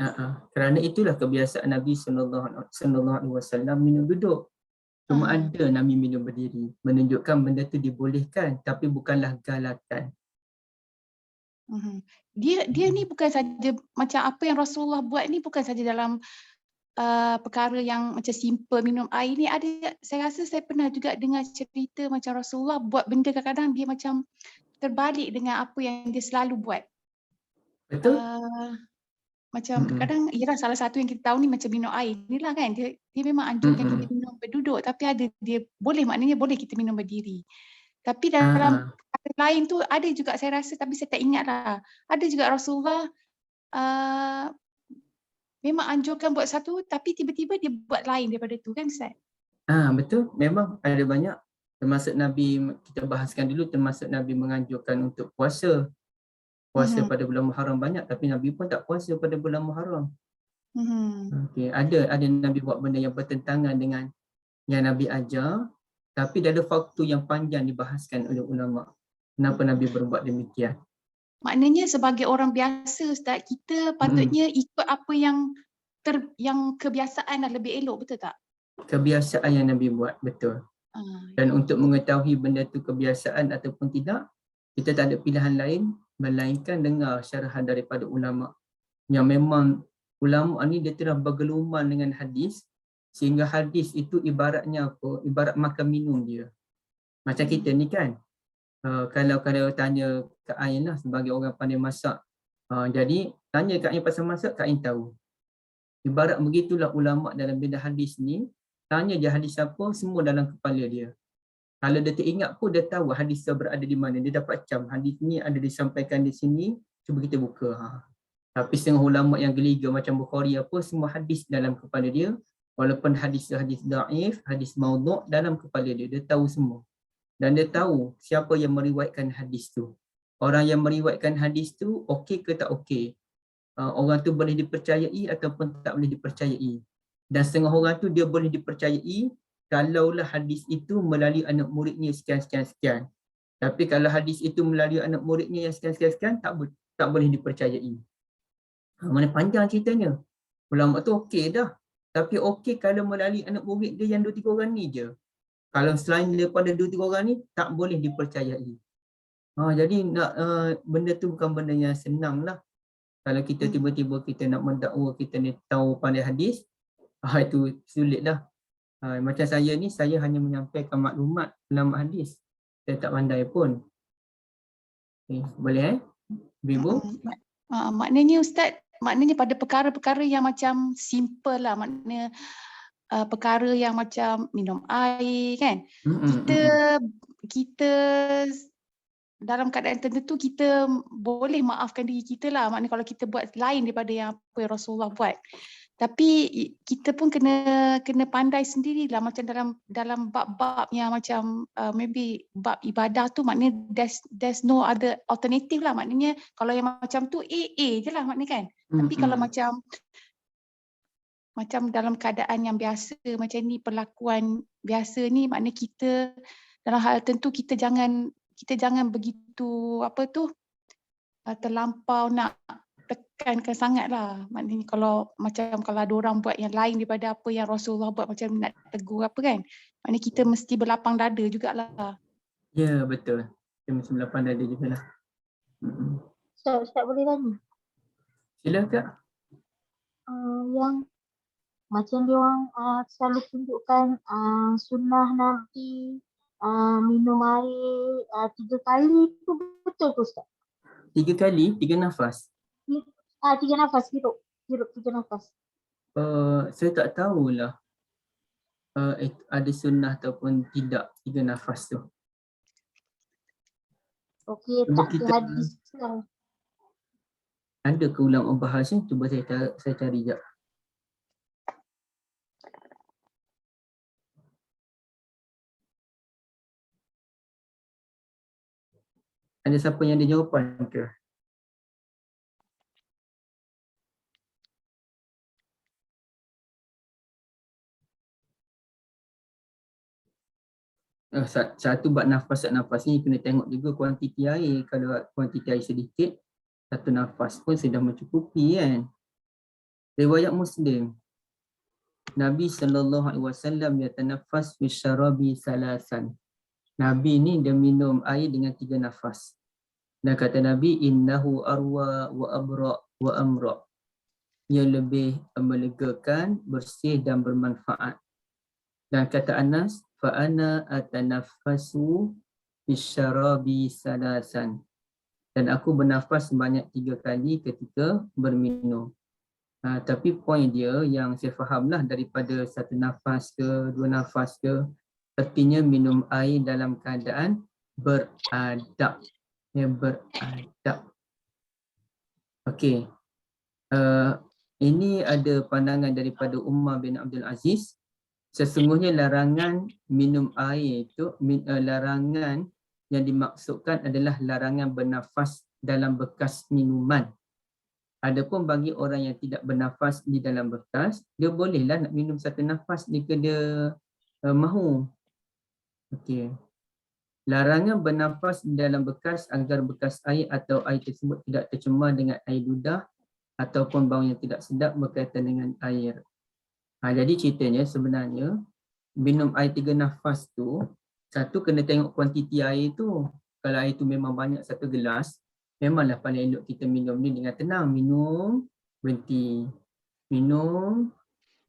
Kerana itulah kebiasaan Nabi SAW minum duduk. Cuma ada Nabi minum berdiri, menunjukkan benda tu dibolehkan tapi bukanlah galakan. Dia ni bukan saja macam apa yang Rasulullah buat ni, bukan saja dalam perkara yang macam simple minum air ni. Ada, saya rasa saya pernah juga dengar cerita macam Rasulullah buat benda kadang-kadang dia macam terbalik dengan apa yang dia selalu buat. Betul? Macam kadang ialah salah satu yang kita tahu ni macam minum air ni lah kan, dia memang anjurkan kita minum berduduk, tapi ada dia boleh, maknanya boleh kita minum berdiri. Tapi dalam perkara lain tu ada juga saya rasa, tapi saya tak ingat lah, ada juga Rasulullah memang anjurkan buat satu tapi tiba-tiba dia buat lain daripada tu kan Ustaz? Betul, memang ada banyak. Termasuk Nabi, kita bahaskan dulu, termasuk Nabi menganjurkan untuk puasa. Puasa pada bulan Muharram banyak, tapi Nabi pun tak puasa pada bulan Muharram. Okay. Ada Nabi buat benda yang bertentangan dengan yang Nabi ajar, tapi ada faktor yang panjang dibahaskan oleh ulama. Kenapa Nabi berbuat demikian? Maknanya sebagai orang biasa Ustaz, kita patutnya ikut apa yang kebiasaan dah lebih elok, betul tak? Kebiasaan yang Nabi buat, betul. Dan untuk mengetahui benda tu kebiasaan ataupun tidak, kita tak ada pilihan lain melainkan dengar syarahan daripada ulama. Yang memang ulama ni dia telah bergeluman dengan hadis, sehingga hadis itu ibaratnya apa? Ibarat makan minum dia. Macam kita ni kan, kalau tanya Kak Ain lah sebagai orang pandai masak, jadi tanya Kak Ain pasal masak, Kak Ain tahu. Ibarat begitulah ulama dalam bidang hadis ni, tanya je hadis apa, semua dalam kepala dia. Kalau dia teringat pun dia tahu hadis tu berada di mana. Dia dapat cam, hadis ni ada disampaikan di sini, cuba kita buka. Tapi setengah ulama yang geliga macam Bukhari apa, semua hadis dalam kepala dia. Walaupun hadis daif, hadis maudhu' dalam kepala dia, dia tahu semua. Dan dia tahu siapa yang meriwayatkan hadis tu. Orang yang meriwayatkan hadis tu okey ke tak okey. Orang tu boleh dipercayai ataupun tak boleh dipercayai. Dan setengah orang tu dia boleh dipercayai kalaulah hadis itu melalui anak muridnya sekian. Tapi kalau hadis itu melalui anak muridnya yang sekian, tak boleh dipercayai. Mana panjang ceritanya. Ulama tu okey dah. Tapi okey kalau melalui anak murid dia yang 2-3 orang ni je. Kalau selain daripada 2-3 orang ni, tak boleh dipercayai. Jadi benda tu bukan benda yang senang lah. Kalau kita tiba-tiba kita nak mendakwa kita ni tahu pandai hadis, itu sulit dah. Macam saya ni, saya hanya menyampaikan maklumat ulama hadis. Saya tak pandai pun. Boleh Ibu? Maknanya Ustaz, maknanya pada perkara-perkara yang macam simple lah, maknanya perkara yang macam minum air kan, kita dalam keadaan tertentu kita boleh maafkan diri kita lah, maknanya kalau kita buat lain daripada yang apa yang Rasulullah buat. Tapi kita pun kena pandai sendirilah, macam dalam bab-bab yang macam maybe bab ibadah tu, maknanya there's no other alternative lah, maknanya kalau yang macam tu A je lah maknanya kan. Tapi kalau macam dalam keadaan yang biasa macam ni, perlakuan biasa ni, maknanya kita dalam hal tentu kita jangan begitu terlampau nak tekankan sangat lah. Maknanya kalau ada orang buat yang lain daripada apa yang Rasulullah buat, macam nak tegur apa kan, maknanya kita mesti berlapang dada jugalah. Ya, betul. Kita mesti berlapang dada jugalah. Ustaz boleh tanya? Sila Kak. Yang macam dia orang selalu tunjukkan sunnah Nabi minum air 3 kali tu, betul ke Ustaz? 3 kali, 3 nafas? 3 nafas, hirup 3 nafas. Saya tak tahulah ada sunnah ataupun tidak 3 nafas tu. Okey, tak ada hadis lah. Ada ke ulama bahas ni? Cuba saya cari sekejap. Ada siapa yang ada jawapan ke? Satu bab nafas ni kena tengok juga kuantiti air. Kalau kuantiti air sedikit, Satu nafas pun sudah mencukupi kan. Riwayat Muslim. Nabi SAW yatanaffas fi syarabi salasan. Nabi ni dia minum air dengan 3 nafas. Dan kata Nabi, innahu arwa wa abra wa amra. Ia lebih melegakan, bersih dan bermanfaat. Dan kata Anas, fa ana atanaffasu bisyarabi salasan. Dan aku bernafas sebanyak 3 kali ketika berminum. Tapi poin dia yang saya fahamlah daripada 1 nafas ke 2 nafas ke, artinya minum air dalam keadaan beradab. Ya, beradab. Okey. Ini ada pandangan daripada Umar bin Abdul Aziz. Sesungguhnya larangan minum air itu, larangan yang dimaksudkan adalah larangan bernafas dalam bekas minuman. Adapun bagi orang yang tidak bernafas di dalam bekas, dia bolehlah nak minum 1 nafas jika dia mahu. Okey. Larangan bernafas di dalam bekas agar bekas air atau air tersebut tidak tercemar dengan air ludah ataupun bau yang tidak sedap berkaitan dengan air. Jadi ceritanya sebenarnya minum air 3 nafas tu, satu kena tengok kuantiti air tu. Kalau air tu memang banyak 1 gelas, memanglah paling elok kita minum ni dengan tenang. Minum, berhenti. Minum,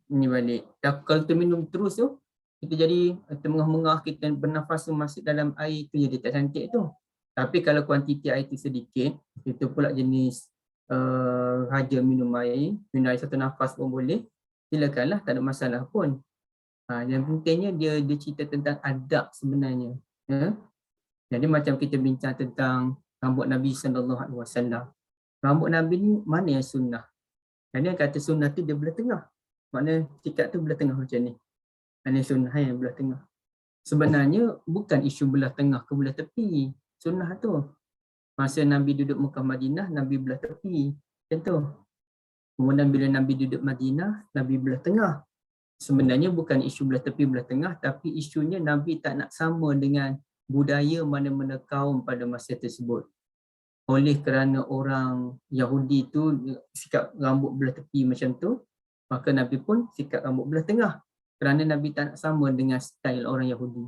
ni balik. Kalau kita minum terus tu, kita jadi termengah-mengah, kita bernafas masuk dalam air tu jadi tak cantik tu. Tapi kalau kuantiti air tu sedikit, itu pula jenis raja minum air 1 nafas pun boleh. Silakanlah, tak ada masalah pun. Yang pentingnya dia cerita tentang adab sebenarnya. Jadi macam kita bincang tentang rambut Nabi SAW. Rambut Nabi ni mana yang sunnah? Jadi yang kata sunnah tu dia belah tengah. Maknanya sikat tu belah tengah macam ni. Mana sunnah yang belah tengah? Sebenarnya bukan isu belah tengah ke belah tepi. Sunnah tu. Masa Nabi duduk Mekah Madinah, Nabi belah tepi. Macam tu. Kemudian bila Nabi duduk Madinah, Nabi belah tengah. Sebenarnya bukan isu belah tepi belah tengah, tapi isunya Nabi tak nak sama dengan budaya mana-mana kaum pada masa tersebut. Oleh kerana orang Yahudi tu sikap rambut belah tepi macam tu, maka Nabi pun sikap rambut belah tengah. Kerana Nabi tak nak sama dengan style orang Yahudi.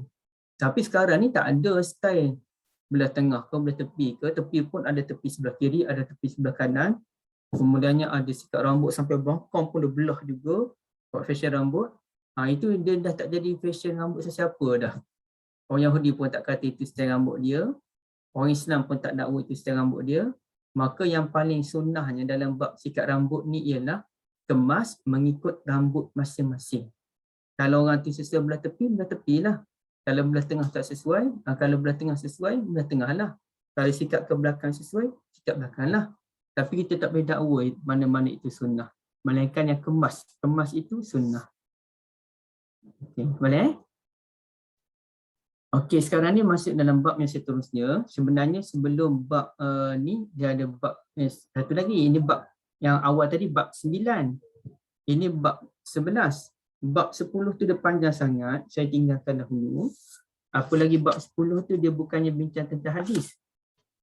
Tapi sekarang ni tak ada style belah tengah ke belah tepi ke. Tepi pun ada tepi sebelah kiri, ada tepi sebelah kanan. Kemudiannya ada sikat rambut sampai bangkang pun dia belah juga. Buat fashion rambut. Itu dia dah tak jadi fashion rambut sesiapa dah. Orang Yahudi pun tak kata itu style rambut dia. Orang Islam pun tak dakwa itu style rambut dia. Maka yang paling sunnahnya dalam bab sikat rambut ni ialah kemas mengikut rambut masing-masing. Kalau orang tu sesuai belah tepi lah. Kalau belah tengah tak sesuai, kalau belah tengah sesuai, belah tengah lah. Kalau sikat ke belakang sesuai, sikat belakang lah. Tapi kita tak boleh dakwa mana-mana itu sunnah. Melainkan yang kemas. Kemas itu sunnah. Okey, boleh? Okey, sekarang ni masuk dalam bab yang seterusnya. Sebenarnya sebelum bab ni, dia ada bab satu lagi. Ini bab yang awal tadi, bab 9. Ini bab 11. Bab 10 tu dia panjang sangat. Saya tinggalkan dahulu. Apa lagi bab 10 tu dia bukannya bincang tentang hadis.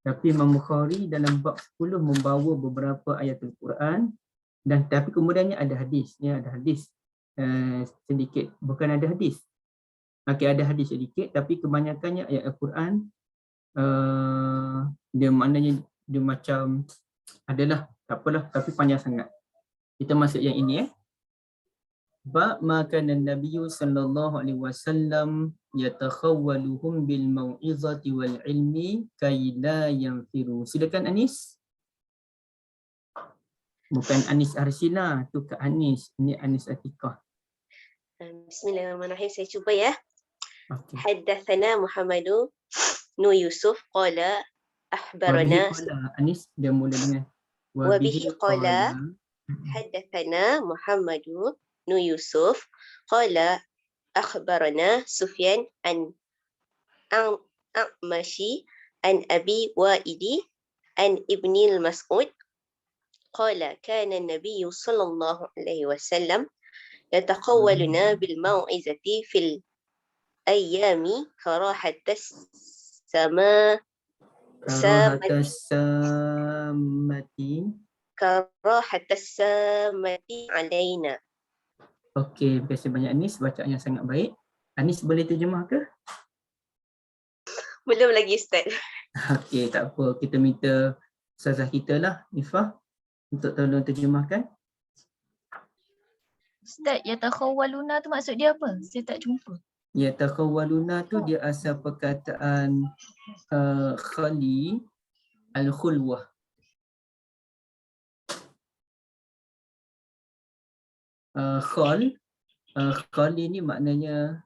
Tapi Imam Bukhari dalam bab 10 membawa beberapa ayat Al-Quran. Tapi kemudiannya ada hadis. Ya, ada hadis sedikit. Bukan ada hadis. Okey, ada hadis sedikit. Tapi kebanyakannya ayat Al-Quran. Dia maknanya dia macam adalah, tak apalah, tapi panjang sangat. Kita masuk yang ini. Bab makan Nabi sallallahu alaihi wasallam yatakhawwaluhum bil mau'izati wal ilmi kay la yanfiru. Silakan Anis. Bukan Anis Arsila, tu Kak Anis. Ini Anis Atikah. Bismillahirrahmanirrahim. Saya cuba ya. Okay. Haddatsana Muhammadu nu Yusuf qala akhbarana Anis dia mula dengan wa bihi qala haddatsana Muhammadu nu Yusuf qala akhbarana Sufyan an A'mashi an Abi Wa'idi an Ibni al-Mas'ud qala kana an-nabiy sallallahu alaihi wasallam yataqawwaluna bil mau'izati fil ayyami karahat as-sama Samati. Karahatas samati alaina. Okey, terima kasih banyak Anis, bacaan yang sangat baik. Anis boleh terjemah ke? Belum lagi Ustaz. Okey, tak apa. Kita minta ustazah kita lah, Ifah, untuk tolong terjemahkan. Ustaz, yatakhawwaluna tu maksud dia apa? Saya tak jumpa. Ya, takhawwaluna tu dia asal perkataan khali al-khulwah. Khali ni maknanya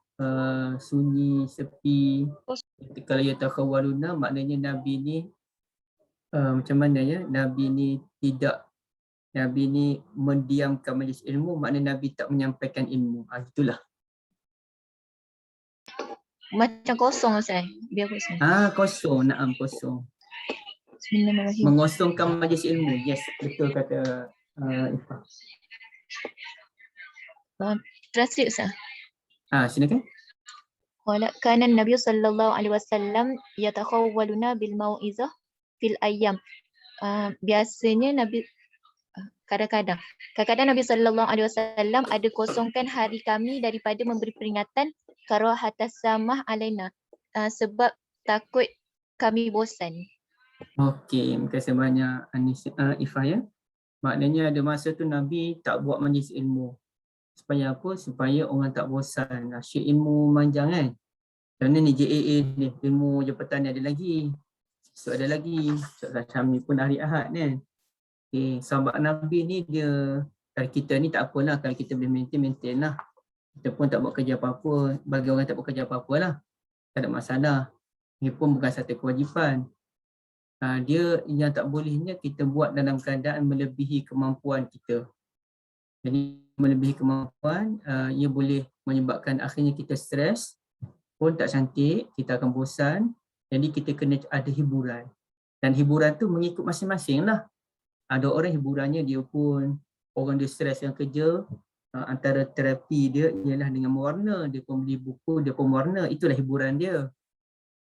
sunyi, sepi. Kalau yatakhawwaluna maknanya Nabi ni macam mana ya? Nabi ni mendiamkan majlis ilmu, maknanya Nabi tak menyampaikan ilmu. Itulah. Macam kosong Ustaz. Biar kosong. Kosong. Naam, kosong. Bismillahirrahmanirrahim. Mengosongkan majlis ilmu. Yes, betul kata Ifah. Translate Ustaz. Silakan. Qala kana Nabi sallallahu alaihi wasallam yatakhawwaluna bil mau'izah fil ayyam. Biasanya Nabi kadang-kadang Nabi sallallahu alaihi wasallam ada kosongkan hari kami daripada memberi peringatan karahatas samah alaina, sebab takut kami bosan. Okey, terima kasih banyak Anis, Ifah ya. Maknanya ada masa tu Nabi tak buat majlis ilmu. Supaya apa? Supaya orang tak bosan. Asyik ilmu manjang kan. Kerana ni JAA ni, ilmu jabatan ni ada lagi. So ada lagi. Macam ni pun hari Ahad kan. Okay. Sahabat Nabi ni dia, kalau kita ni tak apalah, kalau kita boleh maintain lah. Kita pun tak buat kerja apa-apa. Bagi orang tak buat kerja apa-apa lah. Tak ada masalah. Ini pun bukan satu kewajipan. Dia yang tak bolehnya kita buat dalam keadaan melebihi kemampuan kita. Jadi melebihi kemampuan, ia boleh menyebabkan akhirnya kita stres, pun tak cantik, kita akan bosan. Jadi kita kena ada hiburan. Dan hiburan tu mengikut masing-masing lah. Ada orang hiburannya dia pun, orang dia stres yang kerja, antara terapi dia ialah dengan mewarna. Dia pun beli buku, dia pun mewarna. Itulah hiburan dia.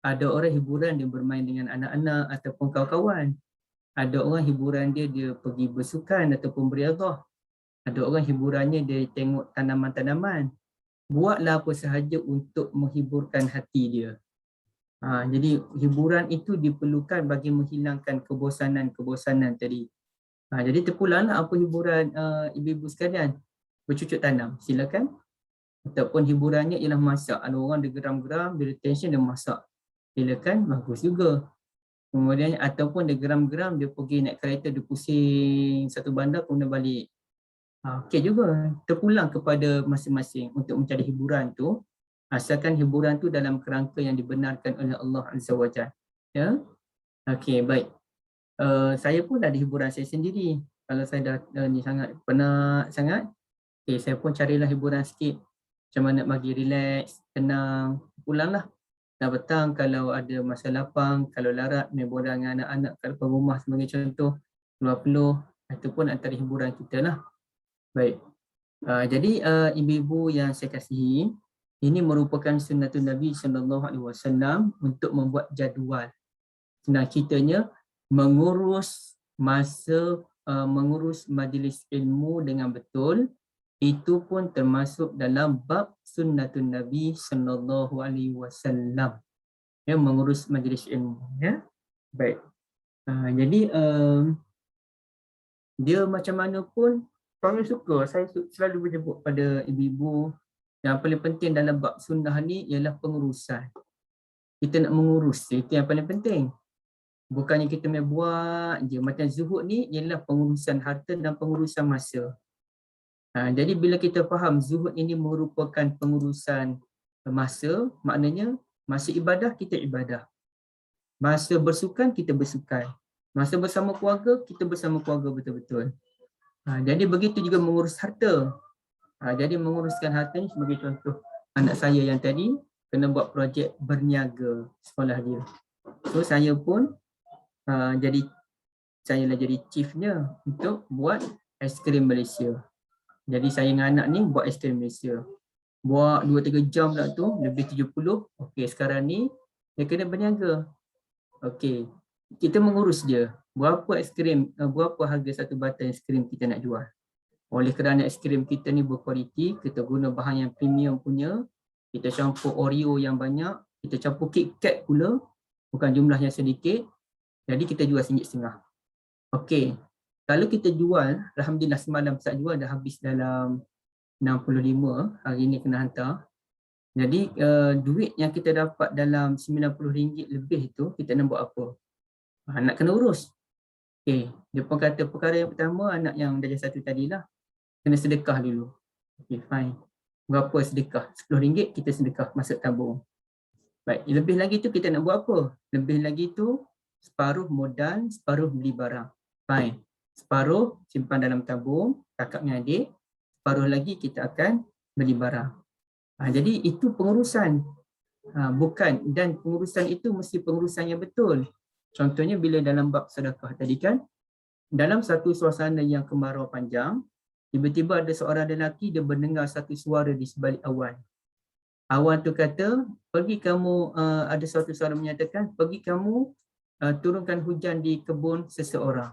Ada orang hiburan dia bermain dengan anak-anak ataupun kawan-kawan. Ada orang hiburan dia pergi bersukan ataupun beriadah. Ada orang hiburannya dia tengok tanaman-tanaman. Buatlah apa sahaja untuk menghiburkan hati dia. Jadi hiburan itu diperlukan bagi menghilangkan kebosanan tadi. Jadi terpulanglah apa hiburan ibu-ibu sekalian. Bercucuk tanam, silakan. Ataupun hiburannya ialah masak. Ada orang dia geram-geram, dia tension, dia masak. Silakan, bagus juga. Kemudian ataupun dia geram-geram, dia pergi naik kereta, dia pusing satu bandar kemudian balik. Okey juga, terpulang kepada masing-masing untuk mencari hiburan tu, asalkan hiburan tu dalam kerangka yang dibenarkan oleh Allah Azza wa Jalla. Ya. Okey, baik. Saya pun ada hiburan saya sendiri. Kalau saya dah ni sangat penat sangat, saya pun carilah hiburan sikit. Macam mana bagi relax, tenang, pulanglah. Dah petang kalau ada masa lapang, kalau larat main bola dengan anak-anak kat depan rumah sebagai contoh, keluar peluh, itu pun antara hiburan kita lah. Baik. Jadi ibu-ibu yang saya kasihi, ini merupakan sunnatun Nabi SAW untuk membuat jadual. Senang ceritanya, mengurus masa, mengurus majlis ilmu dengan betul, itu pun termasuk dalam bab sunnatun Nabi SAW. Ya, mengurus majlis ilmu. Ya. Baik. Jadi dia macam mana pun kami suka, saya selalu menyebut pada ibu-ibu yang paling penting dalam bab sunnah ni ialah pengurusan. Kita nak mengurus, itu yang paling penting. Bukannya kita main buat je. Macam zuhud ni ialah pengurusan harta dan pengurusan masa. Jadi bila kita faham zuhud ini merupakan pengurusan masa, maknanya masa ibadah kita ibadah. Masa bersukan kita bersukan. Masa bersama keluarga kita bersama keluarga betul-betul. Jadi begitu juga mengurus harta. Jadi menguruskan harta ni sebagai contoh. Anak saya yang tadi kena buat projek berniaga sekolah dia. So saya pun saya jadi chiefnya untuk buat aiskrim Malaysia. Jadi saya dengan anak ni buat aiskrim Malaysia. Buat 2-3 jam lah tu, lebih 70. Okey, sekarang ni dia kena berniaga. Okey. kita mengurus dia. Berapa aiskrim, berapa harga satu batang aiskrim kita nak jual. Oleh kerana aiskrim kita ni berkualiti, kita guna bahan yang premium punya, kita campur Oreo yang banyak, kita campur KitKat pula, bukan jumlah yang sedikit, jadi kita jual RM1.50. Okey, kalau kita jual, alhamdulillah semalam saya jual dah habis dalam 65, hari ni kena hantar. Jadi duit yang kita dapat dalam RM90 lebih tu, kita nak buat apa? Nak kena urus. Okey, dia pun kata perkara yang pertama, anak yang darjah 1 tadilah, kena sedekah dulu. Okey, fine. Berapa sedekah? RM10 kita sedekah masuk tabung. Baik, lebih lagi tu kita nak buat apa? Lebih lagi tu separuh modal, separuh beli barang. Fine. Separuh simpan dalam tabung, kakak dengan adik. Separuh lagi kita akan beli barang. Jadi itu pengurusan. Bukan, dan pengurusan itu mesti pengurusan yang betul. Contohnya bila dalam bab sedekah tadi kan, dalam satu suasana yang kemarau panjang, tiba-tiba ada seorang lelaki, dia mendengar satu suara di sebalik awan. Awan tu kata, pergi kamu, ada suatu suara menyatakan, pergi kamu turunkan hujan di kebun seseorang.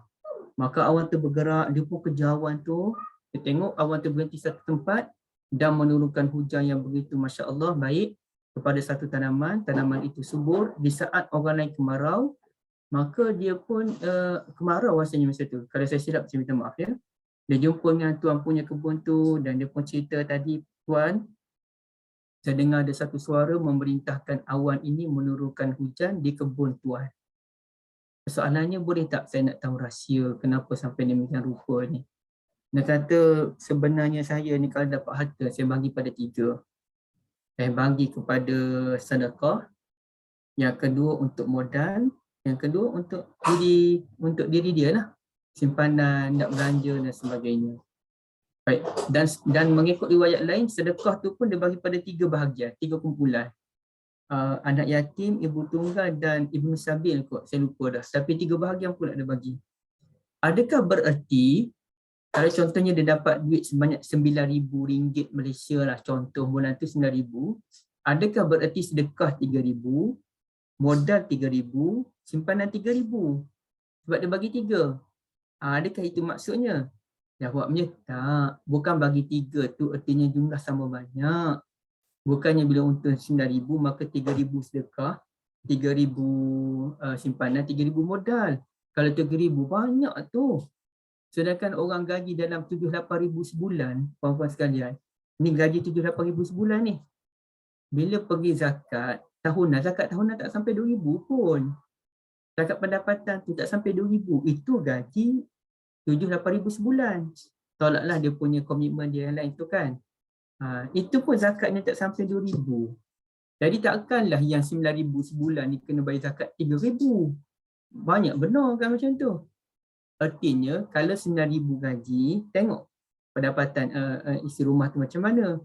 Maka awan tu bergerak, dia pun kejar awan tu, dia tengok awan tu berhenti satu tempat dan menurunkan hujan yang begitu Masya Allah baik kepada satu tanaman. Tanaman itu subur. Di saat orang lain kemarau, maka dia pun kemarau rasanya masa tu. Kalau saya silap, saya minta maaf ya. Dia jumpa dengan tuan punya kebun tu dan dia pun cerita tadi, tuan, saya dengar ada satu suara memerintahkan awan ini menurunkan hujan di kebun tuan. Soalannya, boleh tak saya nak tahu rahsia kenapa sampai demikian rupa ni? Dia kata sebenarnya saya ni kalau dapat harta, saya bagi pada 3. Saya bagi kepada sedekah, yang kedua untuk modal, yang kedua untuk diri dia lah. Simpanan, nak belanja dan sebagainya. Baik, dan mengikut riwayat lain, sedekah tu pun dia bagi pada 3 bahagian, 3 kumpulan. Anak yatim, ibu tunggal dan ibnu sabil kot, saya lupa dah. Tapi 3 bahagian pula dia bagi. Adakah bererti kalau contohnya dia dapat duit sebanyak RM9,000 Malaysia lah, contoh bulan tu RM9,000, adakah bererti sedekah RM3,000, modal RM3,000, simpanan RM3,000? Sebab dia bagi 3. Adakah itu maksudnya? Jawabnya tak. Bukan bagi 3 tu artinya jumlah sama banyak. Bukannya bila untung RM9,000 maka RM3,000 sedekah, RM3,000 simpanan, RM3,000 modal. Kalau RM3,000 banyak tu. Sedangkan orang gaji dalam RM7,000-8,000 sebulan, puan-puan sekalian. Ni gaji RM7,000-8,000 sebulan ni. Bila pergi zakat tahunan tak sampai RM2,000 pun. Zakat pendapatan tu tak sampai RM2,000. Itu gaji RM7,000-8,000 sebulan. Tolaklah dia punya komitmen dia yang lain tu kan. Itu pun zakatnya tak sampai RM2,000. Jadi takkanlah yang RM9,000 sebulan ni kena bayar zakat RM3,000. Banyak benar kan macam tu. Artinya kalau RM9,000 gaji, tengok pendapatan isteri rumah tu macam mana.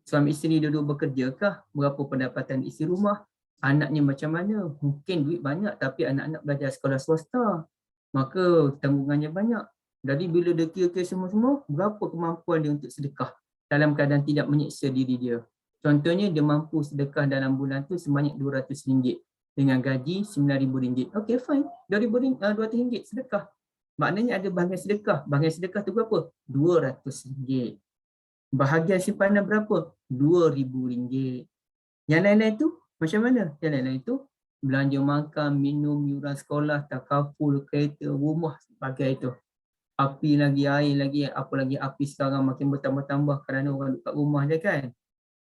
Suami isteri dua-dua bekerja kah? Berapa pendapatan isteri rumah? Anaknya macam mana? Mungkin duit banyak tapi anak-anak belajar sekolah swasta. Maka tanggungannya banyak. Jadi bila dia kira-kira semua-semua, berapa kemampuan dia untuk sedekah dalam keadaan tidak menyiksa diri dia. Contohnya dia mampu sedekah dalam bulan tu sebanyak RM200 dengan gaji RM9,000. Okey, fine. RM200 sedekah. Maknanya ada bahagian sedekah. Bahagian sedekah tu berapa? RM200. Bahagian simpanan berapa? RM2,000. Yang lain-lain tu macam mana? Yang lain-lain tu belanja makan, minum, yuran sekolah, takaful, kereta, rumah, sebagai itu. Api lagi, air lagi, apa lagi api sekarang makin bertambah-tambah kerana orang duduk kat rumah je kan.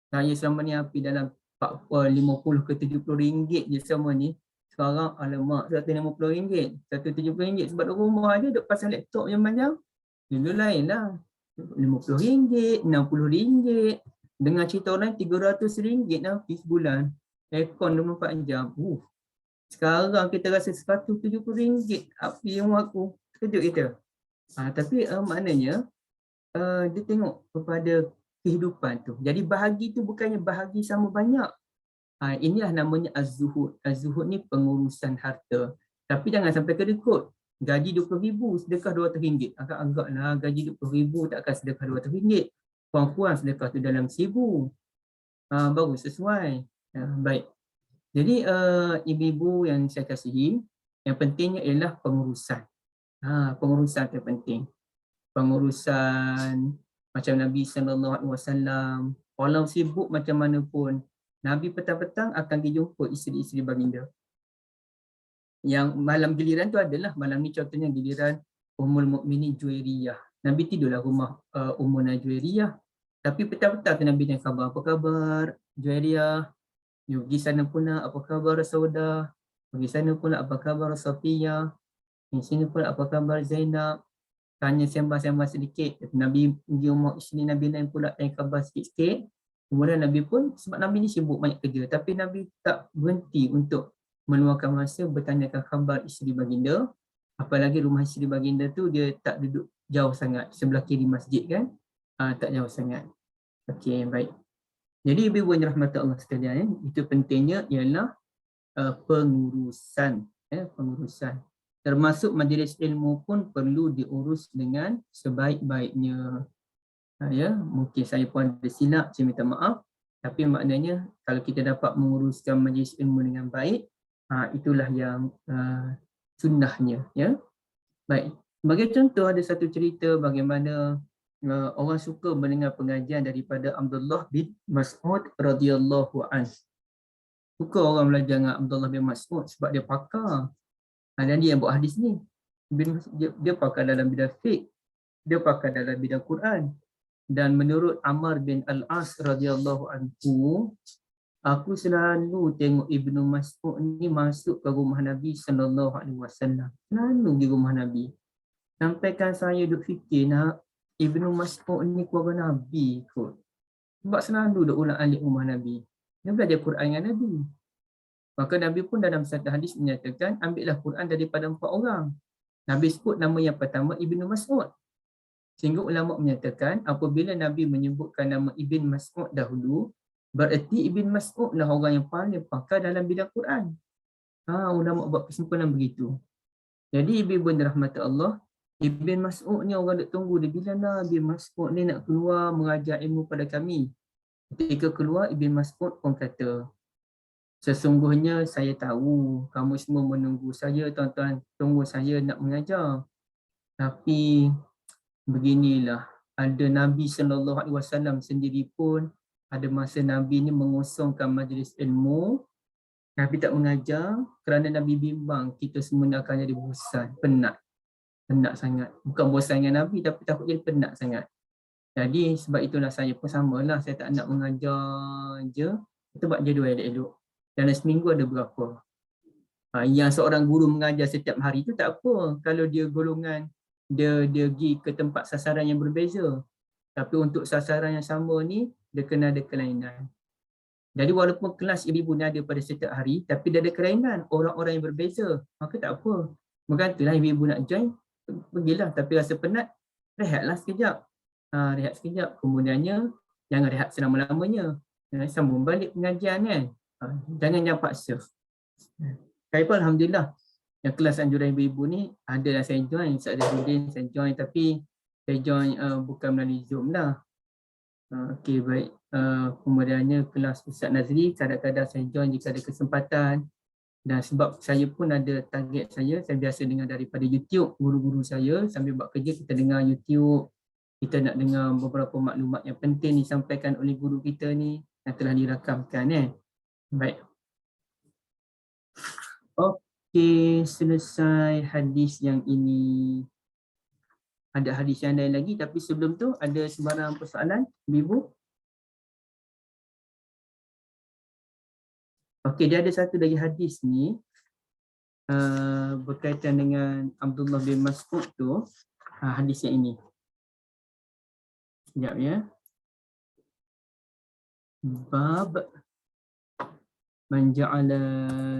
Saya selama ni api dalam 50 ke RM70 je selama ni. Sekarang alamak RM150, RM170 sebab duduk rumah je, duduk pasang laptop yang panjang. Dulu lain lah. RM50, RM60. Dengan cerita orang RM300 api sebulan. Aircon 24 jam. Sekarang kita rasa RM170 api rumah aku. Terkejut kita. Tapi maknanya dia tengok kepada kehidupan tu. Jadi bahagi tu bukannya bahagi sama banyak. Inilah namanya az-zuhud. Az-zuhud ni pengurusan harta. Tapi jangan sampai kedekut. Gaji RM20,000, sedekah RM200. Agak-agaklah gaji RM20,000 takkan sedekah RM200. Puan-puan sedekah tu dalam RM1,000. Baru sesuai. Baik. Jadi ibu-ibu yang saya kasihi, Yang pentingnya ialah pengurusan. Pengurusan terpenting. Pengurusan macam Nabi SAW, walau sibuk macam mana pun, Nabi petang-petang akan pergi jumpa isteri-isteri baginda. Yang malam giliran tu adalah, malam ni contohnya giliran Ummul Mukminin Juwairiyah. Nabi tidurlah rumah Ummuna Juwairiyah. Tapi petang-petang tu Nabi tanya khabar, apa khabar Juwairiyah? Pergi sana pula, apa khabar Saudah? Pergi sana pula, apa khabar Safiyah? Di sini pula, apa khabar Zainab? Tanya sembah-sembah sedikit. Nabi pergi rumah isteri Nabi lain pula tanya khabar sikit-sikit. Kemudian Nabi pun, sebab Nabi ni sibuk banyak kerja, tapi Nabi tak berhenti untuk meluangkan masa bertanyakan khabar isteri baginda. Apalagi rumah isteri baginda tu dia tak duduk jauh sangat, sebelah kiri masjid kan, tak jauh sangat. Okey, baik. Jadi ibu-ibu yang dirahmati Allah sekalian, itu pentingnya ialah pengurusan, pengurusan. Termasuk majlis ilmu pun perlu diurus dengan sebaik-baiknya. Ya, mungkin saya pun ada silap, saya minta maaf. Tapi maknanya kalau kita dapat menguruskan majlis ilmu dengan baik, itulah yang sunnahnya. Ya, baik. Sebagai contoh, ada satu cerita bagaimana orang suka mendengar pengajian daripada Abdullah bin Mas'ud radhiyallahu anhu. Suka orang belajar dengan Abdullah bin Mas'ud sebab dia pakar. Dan dia yang buat hadis ni. Dia pakar dalam bidang fiqh, dia pakar dalam bidang Quran. Dan menurut Ammar bin Al-As radhiyallahu anhu, aku selalu tengok Ibnu Mas'ud ni masuk ke rumah Nabi sallallahu alaihi wasallam. Selalu di rumah Nabi. Sampaikan saya duk fikir nak Ibnu Mas'ud ni keluarga Nabi kot. Sebab selalu duk ulang-alik rumah Nabi. Dia belajar Quran dengan Nabi. Maka Nabi pun dalam satu hadis menyatakan, ambillah Quran daripada 4 orang. Nabi sebut nama yang pertama Ibnu Mas'ud. Sehingga ulama menyatakan apabila Nabi menyebutkan nama Ibn Mas'ud dahulu, bererti Ibn Mas'ud lah orang yang paling pakar dalam bidang Quran. Ulama buat kesimpulan begitu. Jadi ibu-ibu yang dirahmati Allah, Ibn Mas'ud ni orang nak tunggu dia, bila Nabi Mas'ud ni nak keluar mengajar ilmu pada kami. Ketika keluar, Ibn Mas'ud pun kata, sesungguhnya saya tahu kamu semua menunggu saya, tuan-tuan tunggu saya nak mengajar. Tapi beginilah, ada Nabi SAW sendiri pun, ada masa Nabi ni mengosongkan majlis ilmu, Nabi tak mengajar kerana Nabi bimbang kita semua akan jadi bosan, penat sangat. Bukan bosan dengan Nabi tapi takut jadi penat sangat. Jadi sebab itulah saya pun samalah, saya tak nak mengajar je, kita buat jadual elok-elok. Dalam seminggu ada berapa? Yang seorang guru mengajar setiap hari tu tak apa, kalau dia golongan dia pergi ke tempat sasaran yang berbeza. Tapi untuk sasaran yang sama ni, dia kena ada kelainan. Jadi walaupun kelas ibu ni ada pada setiap hari, tapi dia ada kelainan, orang-orang yang berbeza. Maka tak apa. Bergantilah ibu nak join, pergilah. Tapi rasa penat, rehatlah sekejap. Rehat sekejap. Kemudiannya, jangan rehat selama-lamanya. Sambung balik pengajian kan. Jangan paksa. Saya pun Alhamdulillah, yang kelas anjuran ibu-ibu ni ada yang saya join, Ustaz Zahruddin saya join, tapi saya join bukan melalui Zoom lah. Okey, baik. Kemudiannya kelas Ustaz Nazri kadang-kadang saya join jika ada kesempatan. Dan sebab saya pun ada target saya biasa dengar daripada YouTube, guru-guru saya sambil buat kerja kita dengar YouTube. Kita nak dengar beberapa maklumat yang penting disampaikan oleh guru kita ni yang telah dirakamkan. Baik. Okey, selesai hadis yang ini. Ada hadis yang lain lagi, tapi sebelum tu ada sembarang persoalan, ibu? Okey, dia ada satu lagi hadis ni berkaitan dengan Abdullah bin Mas'ud tu, hadis yang ini. Sekejap ya. Bab man ja'ala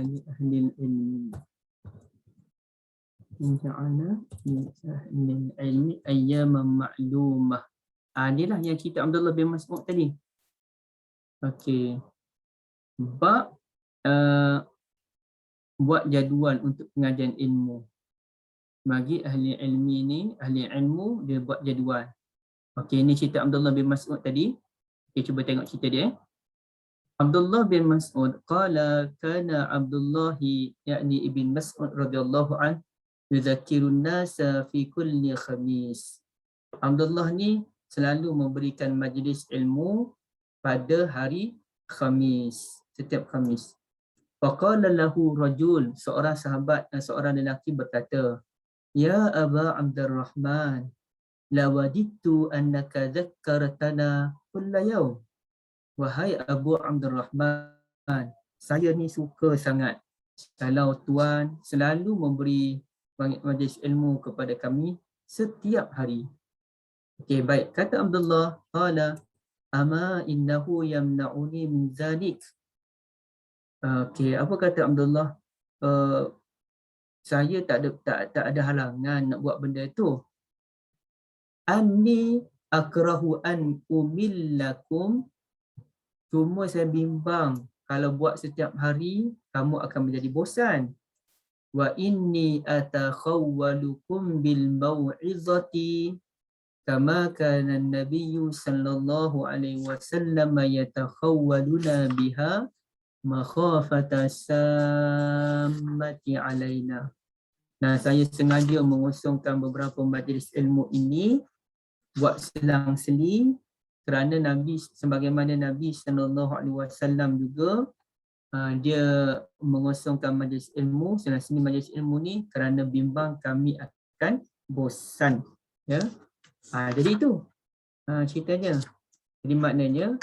li ahli al-ilmi ilmi ayyaman ma'lumah. Inilah yang cerita Abdullah bin Mas'ud tadi. Okey. Bab buat jadual untuk pengajian ilmu. Bagi ahli ilmi ni, ahli ilmu dia buat jadual. Okey, ini cerita Abdullah bin Mas'ud tadi. Okey, cuba tengok cerita dia. Abdullah bin Mas'ud qala kana Abdullah yakni ibn Mas'ud radhiyallahu an yuzakkirun nasa fi kulli khamis. Abdullah ni selalu memberikan majlis ilmu pada hari Khamis, setiap Khamis. Faqala lahu rajul, seorang sahabat, seorang lelaki berkata, "Ya Aba Abdurrahman, la wadidtu annaka dzakkartana kulla yawm." Wahai Abu Abdurrahman, saya ni suka sangat kalau tuan selalu memberi majlis ilmu kepada kami setiap hari. Okey, baik. Kata Abdullah, qala ama innahu yamna'uni min zalik. Okey, apa kata Abdullah? Saya tak ada halangan nak buat benda itu. Anni akrahu an umillakum. Cuma saya bimbang kalau buat setiap hari kamu akan menjadi bosan. Wa inni atakhawwalukum bil mau'izati kama kana an-nabiy sallallahu alaihi wasallam yatakhawwaluna biha makhafata sammati alaina. Nah, saya sengaja mengosongkan beberapa majlis ilmu ini buat selang-seli kerana Nabi, sebagaimana Nabi SAW juga dia mengosongkan majlis ilmu, selang-seli majlis ilmu ni kerana bimbang kami akan bosan. Ya, jadi itu ceritanya. Jadi maknanya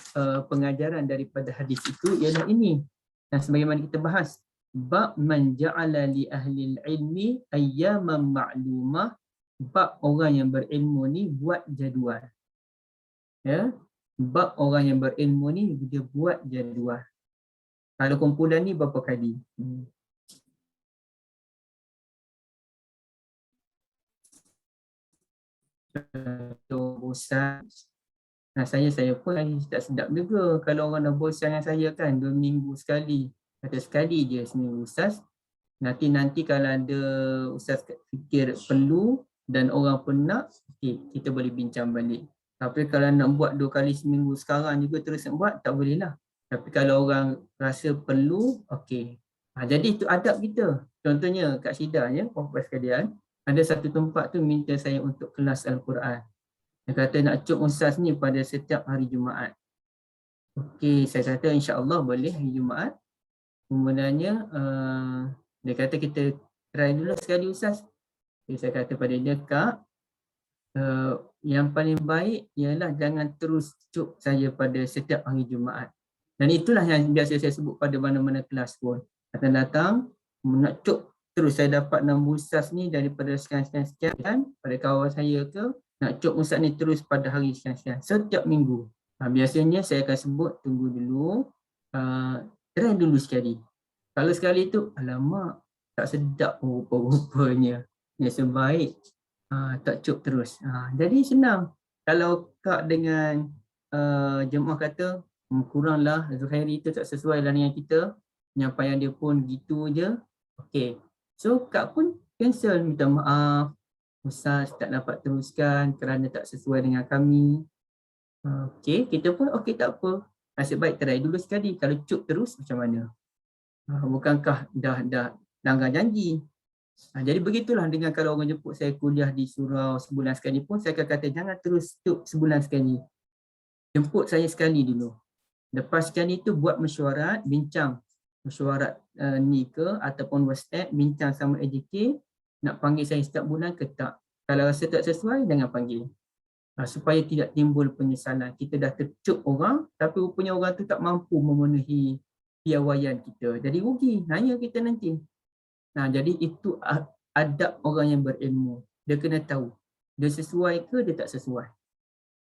pengajaran daripada hadis itu ialah ini. Dan sebagaimana kita bahas, bab man ja'ala li ahli ilmi ayyaman ma'lumah, bab orang yang berilmu ni buat jadual. Ya, bab orang yang berilmu ni dia buat jadual. Kalau kumpulan ni berapa kali? Bosan. Nah, saya pun tak sedap juga kalau orang dah bosan dengan saya kan 2 minggu sekali. Kata sekali je seminggu ustaz. Nanti kalau ada ustaz fikir perlu dan orang pun nak, okay, kita boleh bincang balik. Tapi kalau nak buat 2 kali seminggu sekarang juga terus nak buat, tak boleh lah. Tapi kalau orang rasa perlu, okey. Jadi itu adab kita. Contohnya kat Syida ya, puan-puan sekalian, ada satu tempat tu minta saya untuk kelas Al-Quran. Dia kata nak cuk ustaz ni pada setiap hari Jumaat. Okey, saya kata insya-Allah boleh hari Jumaat. Kemudiannya dia kata kita try dulu sekali ustaz. Okay, saya kata pada dia, Kak, yang paling baik ialah jangan terus cuk saya pada setiap hari Jumaat. Dan itulah yang biasa saya sebut pada mana-mana kelas pun. Akan datang, nak cuk terus saya dapat nombor ustaz ni daripada sekian-sekian pada kawan saya ke, nak cuk ustaz ni terus pada hari sekian-sekian. Setiap minggu. Biasanya saya akan sebut tunggu dulu, try dulu sekali. Kalau sekali tu, alamak, tak sedap rupa-rupanya. Ya, sebaik tak cuk terus. Jadi senang. Kalau Kak dengan jemaah kata kuranglah Zuhairi itu tak sesuai lah dengan kita, penyampaian dia pun gitu je. Okey. So Kak pun cancel, minta maaf. Ustaz tak dapat teruskan kerana tak sesuai dengan kami. Okey, kita pun okey tak apa. Nasib baik try dulu sekali. Kalau cuk terus macam mana? Bukankah dah langgar janji? Jadi begitulah dengan kalau orang jemput saya kuliah di surau sebulan sekali pun, saya akan kata jangan terus cuk sebulan sekali. Jemput saya sekali dulu. Lepas sekali itu buat mesyuarat, bincang mesyuarat ni ke ataupun WhatsApp, bincang sama AJK, nak panggil saya setiap bulan ke tak. Kalau rasa tak sesuai, jangan panggil. Supaya tidak timbul penyesalan. Kita dah tercuk orang, tapi rupanya orang tu tak mampu memenuhi piawaian kita. Jadi rugi, nanya kita nanti. Jadi itu adab orang yang berilmu. Dia kena tahu, dia sesuai ke dia tak sesuai.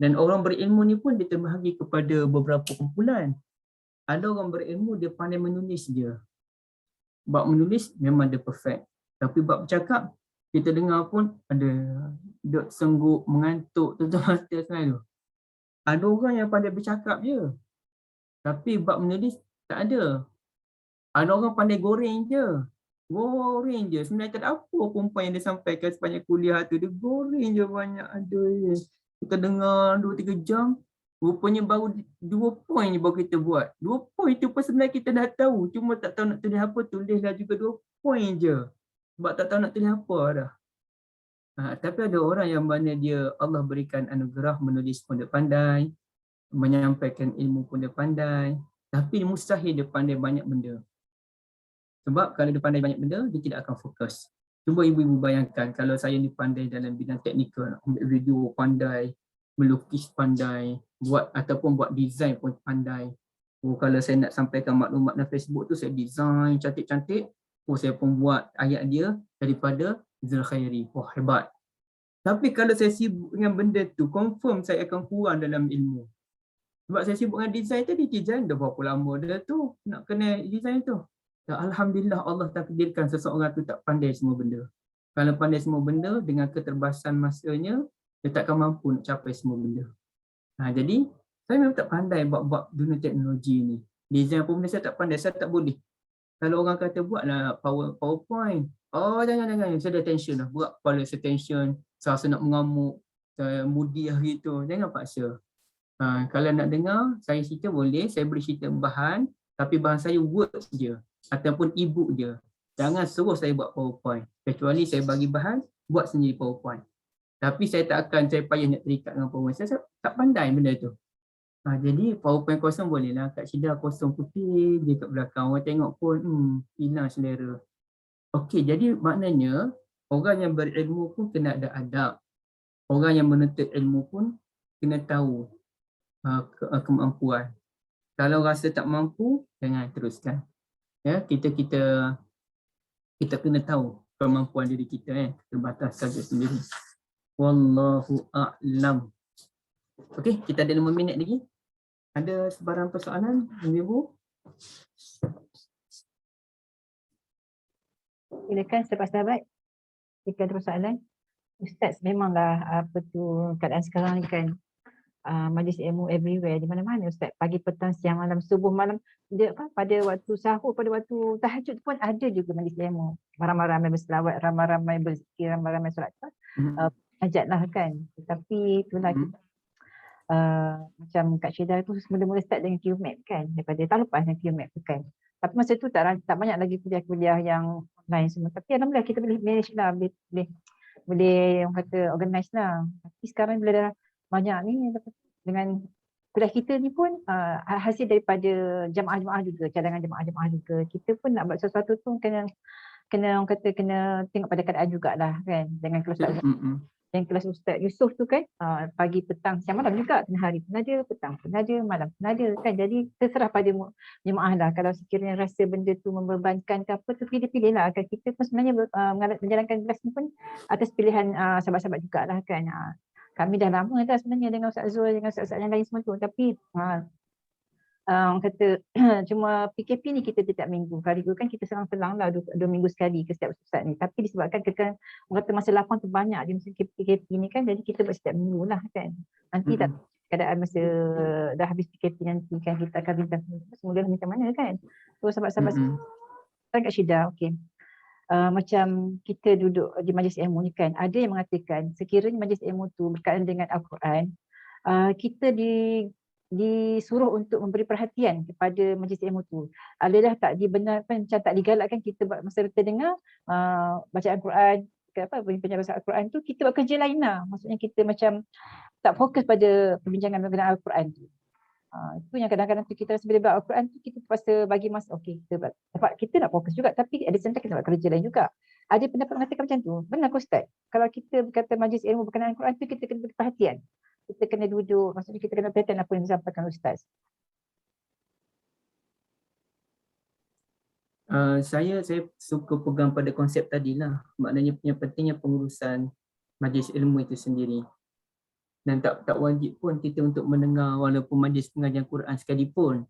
Dan orang berilmu ni pun dia terbahagi kepada beberapa kumpulan. Ada orang berilmu dia pandai menulis dia. Bab menulis memang dia perfect. Tapi bab bercakap, kita dengar pun ada duk sengguk, mengantuk, tutup mata semua tu. Ada orang yang pandai bercakap je. Tapi bab menulis tak ada. Ada orang pandai goreng je. Goreng je. Sebenarnya tak ada apa perempuan yang dia sampaikan sepanjang kuliah tu. Dia goreng je banyak. Aduh. Kita dengar 2-3 jam. Rupanya baru 2 poin je baru kita buat. 2 poin tu pun sebenarnya kita dah tahu. Cuma tak tahu nak tulis apa, tulislah juga 2 poin je. Sebab tak tahu nak tulis apa dah. Tapi ada orang yang mana dia Allah berikan anugerah menulis pun dia pandai, menyampaikan ilmu pun dia pandai. Tapi mustahil dia pandai banyak benda. Sebab kalau dia pandai banyak benda, dia tidak akan fokus. Cuba ibu-ibu bayangkan kalau saya ni pandai dalam bidang teknikal, ambil video pandai, melukis pandai, buat ataupun buat design pun pandai. Kalau saya nak sampaikan maklumat dalam Facebook tu, saya design cantik-cantik. Saya pun buat ayat dia daripada Zulkhairi. Wah, hebat. Tapi kalau saya sibuk dengan benda tu, confirm saya akan kurang dalam ilmu. Sebab saya sibuk dengan design tadi, design dah berapa lama dah tu nak kena design tu. Dan Alhamdulillah Allah takdirkan seseorang tu tak pandai semua benda. Kalau pandai semua benda, dengan keterbasan masanya, dia takkan mampu nak capai semua benda. Jadi, saya memang tak pandai buat dunia teknologi ni. Design apa benda saya tak pandai, saya tak boleh. Kalau orang kata buatlah PowerPoint, jangan. Saya dah tension dah. Buat kepala saya tension, saya rasa nak mengamuk, saya moody hari tu. Jangan paksa. Kalau nak dengar, saya cerita boleh, saya boleh cerita bahan, tapi bahan saya words je, ataupun e-book je. Jangan suruh saya buat PowerPoint. Kecuali saya bagi bahan, buat sendiri PowerPoint. Tapi saya tak akan, saya payah nak terikat dengan PowerPoint. Saya tak pandai benda tu. Jadi PowerPoint kosong boleh lah. Kat Syida kosong putih je kat belakang. Orang tengok pun, hilang selera. Okey, jadi maknanya, orang yang berilmu pun kena ada adab. Orang yang menuntut ilmu pun kena tahu kemampuan. Kalau rasa tak mampu, jangan teruskan. Ya, kita kena tahu kemampuan diri kita, terbatas saja sendiri. Wallahu a'lam. Okey, kita ada 5 minit lagi. Ada sebarang persoalan, Ibu? Silakan sahabat-sahabat. Jika ada persoalan. Ustaz memanglah keadaan sekarang ni kan, majlis ilmu everywhere, di mana-mana Ustaz. Pagi, petang, siang, malam, subuh, malam, dia pada waktu sahur, pada waktu tahajud pun ada juga majlis ilmu. Ramai-ramai berselawat, ramai-ramai berzikir, ramai-ramai solat. Ajatlah kan. Tetapi itulah macam Kak Syeda tu mula-mula start dengan QMAP kan, daripada tahun lepas dengan QMAP tu kan. Tapi masa tu tak banyak lagi kuliah-kuliah yang lain semua. Tapi alhamdulillah kita boleh manage lah, boleh orang kata organize lah. Tapi sekarang bila dah banyak ni dengan kuliah kita ni pun hasil daripada jemaah-jemaah juga, cadangan jemaah-jemaah juga. Kita pun nak buat sesuatu tu kena orang kata kena tengok pada keadaan jugalah kan. Dengan kelas Ustaz Yusof tu kan, pagi, petang, siang, malam juga. Tengah hari pun ada, petang pun ada, malam pun ada kan. Jadi terserah pada jemaah lah. Kalau sekiranya rasa benda tu membebankan ke apa tu, pilih-pilih lah. Kita pun sebenarnya menjalankan kelas ni pun atas pilihan sahabat-sahabat jugalah kan. Kami dah lama dah sebenarnya dengan Ustaz Zul, dengan Ustaz-Ustaz yang lain semua tu. Tapi orang kata cuma PKP ni kita setiap minggu. Kali tu kan kita selang-selang lah 2 minggu sekali ke setiap Ustaz ni. Tapi disebabkan orang kata masa lapang tu banyak di masa PKP ni kan, jadi kita buat setiap minggu lah kan. Nanti tak keadaan masa dah habis PKP nanti kan kita akan bincang semula macam mana kan. So sahabat-sahabat Kat Syida, okey. Macam kita duduk di majlis ilmu ni kan, ada yang mengatakan sekiranya majlis ilmu tu berkaitan dengan Al-Quran, kita disuruh untuk memberi perhatian kepada majlis ilmu tu. Adalah tak dibenarkan, macam tak digalakkan kita masa kita dengar bacaan Al-Quran, penjelasan Al-Quran tu, kita buat kerja lain lah. Maksudnya kita macam tak fokus pada perbincangan mengenai Al-Quran tu. Itu yang kadang-kadang kita rasa bila buat Al-Quran tu kita terpaksa bagi masa, okey kita nak fokus juga, tapi ada sebentar kita buat kerja lain juga. Ada pendapat mengatakan macam tu. Benar ke Ustaz? Kalau kita berkata majlis ilmu berkenaan Al-Quran tu, kita kena beri perhatian. Kita kena duduk, maksudnya kita kena perhatian apa yang disampaikan Ustaz. Saya suka pegang pada konsep tadilah. Maknanya pentingnya pengurusan majlis ilmu itu sendiri. Dan tak wajib pun kita untuk mendengar walaupun majlis pengajian Quran sekalipun.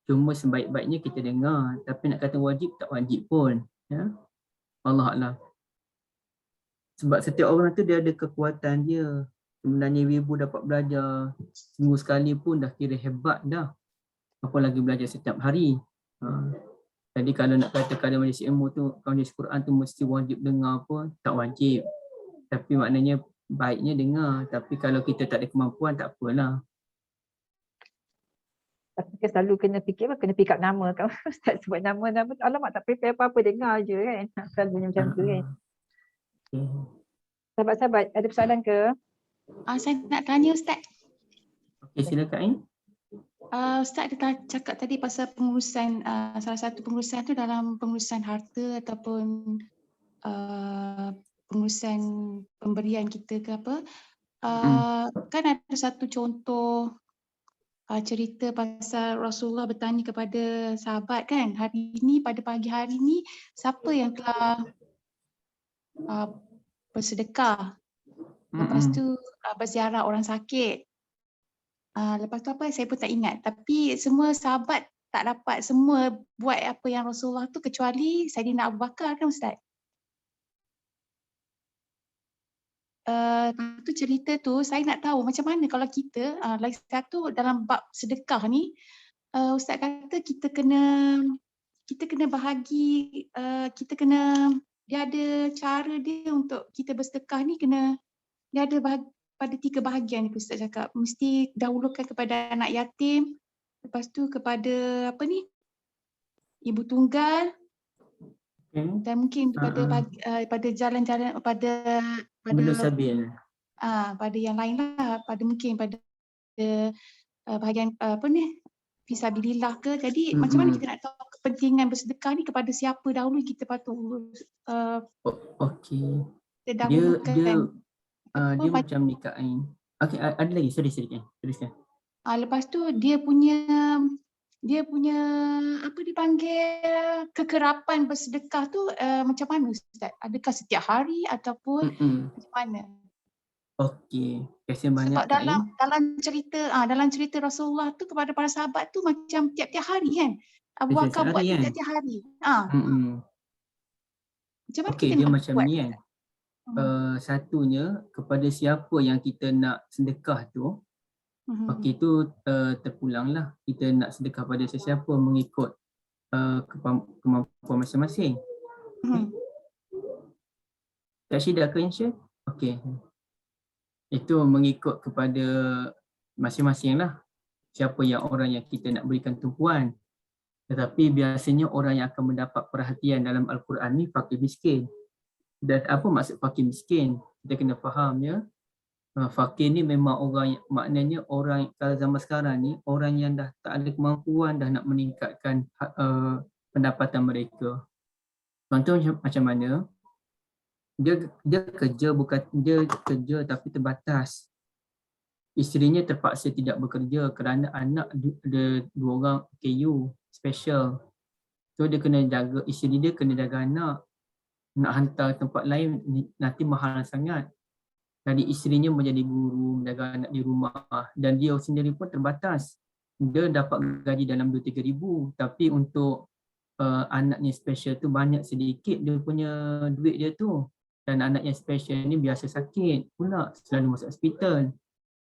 Cuma sebaik-baiknya kita dengar. Tapi nak kata wajib, tak wajib pun. Ya? Allah A'lam. Sebab setiap orang tu dia ada kekuatan dia. Sebenarnya ibu dapat belajar seminggu sekali pun dah kira hebat dah. Apalagi belajar setiap hari. Jadi kalau nak kata kalau majlis ilmu tu, majlis Quran tu mesti wajib dengar pun, tak wajib. Tapi maknanya baiknya dengar. Tapi kalau kita tak ada kemampuan, tak apalah. Tapi kan selalu kena fikir kena pick up nama kan. Ustaz sebut nama-nama tu, alamak tak prepare apa-apa, dengar je kan. Selalunya macam tu kan. Sahabat-sahabat, ada persoalan ke? Saya nak tanya Ustaz. Okey, silakan Ain. Ustaz ada cakap tadi pasal pengurusan, salah satu pengurusan tu dalam pengurusan harta ataupun pengurusan pemberian kita ke apa. Kan ada satu contoh cerita pasal Rasulullah bertanya kepada sahabat kan, hari ini pada pagi hari ini siapa yang telah bersedekah, lepas tu berziarah orang sakit. Lepas tu apa saya pun tak ingat, tapi semua sahabat tak dapat semua buat apa yang Rasulullah tu kecuali Saidina Abu Bakar kan Ustaz. Lepas tu cerita tu saya nak tahu macam mana kalau kita lagi satu dalam bab sedekah ni, Ustaz kata kita kena bahagi, kita kena, dia ada cara dia untuk kita bersedekah ni, kena dia ada pada 3 bahagian ni Ustaz cakap. Mesti dahulukan kepada anak yatim, lepas tu kepada apa ni, ibu tunggal, dan mungkin pada jalan-jalan pada Benda sabil. Pada yang lain lah, pada mungkin pada bahagian apa ni, fisabilillah ke. Jadi macam mana kita nak tahu kepentingan bersedekah ni kepada siapa dahulu kita patut Okey. kita Dia dahulukan. macam ni Kak Ain. Okey, ada lagi, sorry teruskan. Lepas tu dia punya apa dipanggil, kekerapan bersedekah tu macam mana Ustaz? Adakah setiap hari ataupun macam mana? Okey, terima kasih banyak Sebab Kak Ain. dalam cerita Rasulullah tu kepada para sahabat tu macam tiap-tiap hari kan. Abu Bakar buat tu kan? tiap-tiap hari. Macam mana Okey, kita dia nak macam buat? ni kan. Satunya kepada siapa yang kita nak sedekah tu, okey tu terpulanglah kita nak sedekah pada sesiapa mengikut kemampuan masing-masing. Kak Syida ke Insya? Okey. Itu mengikut kepada masing-masing lah. Siapa yang orang yang kita nak berikan tumpuan. Tetapi biasanya orang yang akan mendapat perhatian dalam Al-Quran ni fakir miskin. Dan apa maksud fakir miskin? Kita kena faham ya. Fakir ni memang orang, maknanya orang kalau zaman sekarang ni, orang yang dah tak ada kemampuan dah nak meningkatkan pendapatan mereka. Contoh macam mana? Dia kerja tapi terbatas. Isterinya terpaksa tidak bekerja kerana anak ada 2 orang KU special. So dia kena jaga, isteri dia kena jaga anak. Nak hantar tempat lain nanti mahal sangat. Jadi isterinya menjadi guru, menjaga anak di rumah, dan dia sendiri pun terbatas. Dia dapat gaji dalam 2-3 ribu, tapi untuk anaknya special tu banyak sedikit dia punya duit dia tu. Dan anak yang special ni biasa sakit pula, selalu masuk hospital.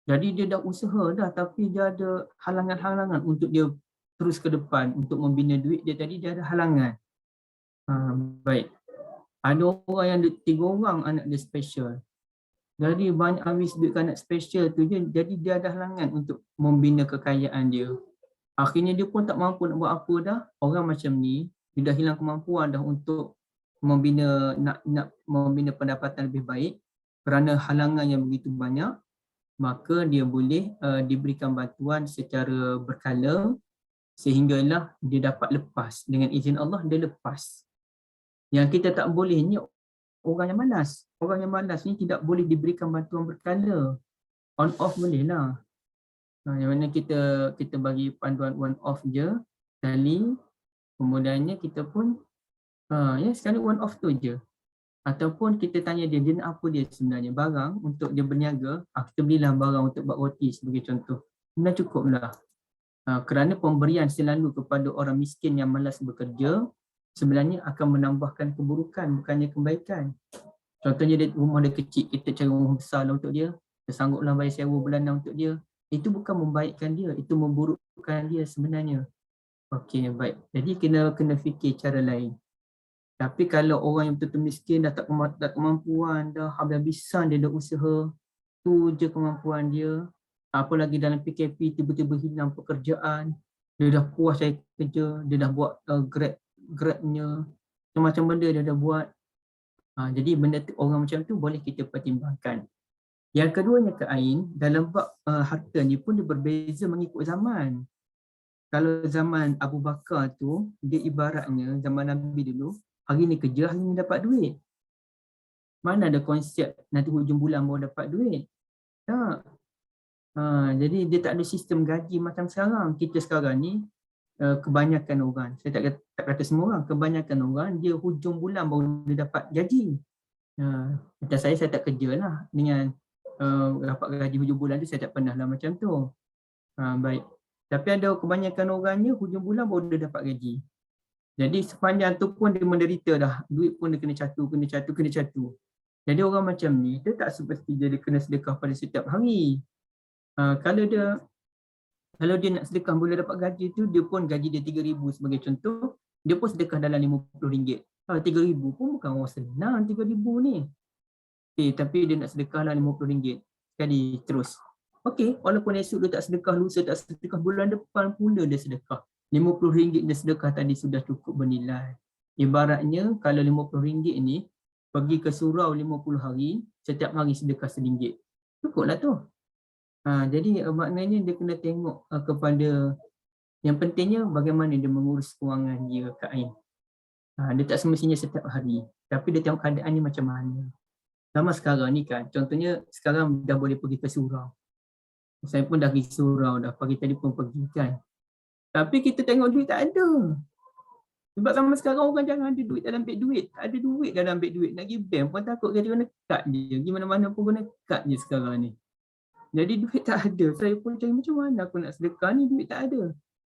Jadi dia dah usaha dah, tapi dia ada halangan-halangan untuk dia terus ke depan untuk membina duit dia. Tadi dia ada halangan. Baik. Ada orang yang 3 orang anak dia special. Jadi banyak habis duit anak special tu je. Jadi dia ada halangan untuk membina kekayaan dia. Akhirnya dia pun tak mampu nak buat apa dah. Orang macam ni, dia dah hilang kemampuan dah untuk membina pendapatan lebih baik kerana halangan yang begitu banyak, maka dia boleh diberikan bantuan secara berkala sehinggalah dia dapat lepas. Dengan izin Allah dia lepas. Yang kita tak boleh ni orang yang malas. Orang yang malas ni tidak boleh diberikan bantuan berkala. On off boleh lah. Yang mana kita bagi panduan one off je sekali, kemudiannya kita pun sekali one off tu je. Ataupun kita tanya dia nak apa dia sebenarnya, barang untuk dia berniaga, kita belilah barang untuk buat roti sebagai contoh. Dah cukup lah. Kerana pemberian selalu kepada orang miskin yang malas bekerja sebenarnya akan menambahkan keburukan, bukannya kebaikan. Contohnya rumah dia kecil, kita cari rumah besar lah untuk dia, kita sangguplah bayar sewa bulanan untuk dia. Itu bukan membaikkan dia, itu memburukkan dia sebenarnya. Okey, baik. Jadi kena fikir cara lain. Tapi kalau orang yang betul-betul miskin, dah tak kemampuan, dah habis-habisan dia dah usaha, tu je kemampuan dia. Apalagi dalam PKP tiba-tiba hilang pekerjaan, Dia dah puas cari kerja, dia dah buat grabnya, macam-macam benda dia dah buat. Jadi benda tu, orang macam tu boleh kita pertimbangkan. Yang keduanya Kak Ain, dalam bab harta ni pun dia berbeza mengikut zaman. Kalau zaman Abu Bakar tu, dia ibaratnya zaman Nabi dulu, hari ni kerja, hari ni dapat duit. Mana ada konsep nanti hujung bulan baru dapat duit. Tak. Jadi dia tak ada sistem gaji macam sekarang. Kita sekarang ni, kebanyakan orang, saya tak kata semua orang, kebanyakan orang dia hujung bulan baru dia dapat gaji. Macam saya tak kerja lah dengan dapat gaji hujung bulan tu, saya tak pernah lah macam tu. Baik. Tapi ada kebanyakan orangnya hujung bulan baru dia dapat gaji. Jadi sepanjang tu pun dia menderita dah. Duit pun dia kena catu. Jadi orang macam ni, dia tak seperti dia kena sedekah pada setiap hari. Kalau dia nak sedekah boleh dapat gaji tu, dia pun gaji dia 3,000 sebagai contoh, dia pun sedekah dalam RM50. 3,000 pun bukan orang senang 3,000 ni. Tapi dia nak sedekah dalam RM50 sekali terus. Okey, walaupun esok dia tak sedekah, lusa tak sedekah, bulan depan pula dia sedekah. RM50 dia sedekah tadi sudah cukup bernilai. Ibaratnya kalau RM50 ni pergi ke surau 50 hari, setiap hari sedekah RM1. Cukuplah tu. Jadi maknanya dia kena tengok kepada, yang pentingnya bagaimana dia mengurus kewangan dia Kak Ain. Dia tak semestinya setiap hari, tapi dia tengok keadaannya macam mana. Sama sekarang ni kan, contohnya sekarang dah boleh pergi ke surau. Saya pun dah pergi surau dah, pagi tadi pun pergi kan. Tapi kita tengok duit tak ada. Sebab sama sekarang orang jangan ada duit dalam beg duit. Ada duit dalam beg duit. Nak pergi bank pun takut dia guna kad je. Pergi mana-mana pun guna kad je sekarang ni. Jadi duit tak ada. Saya pun cari macam mana aku nak sedekah ni, duit tak ada.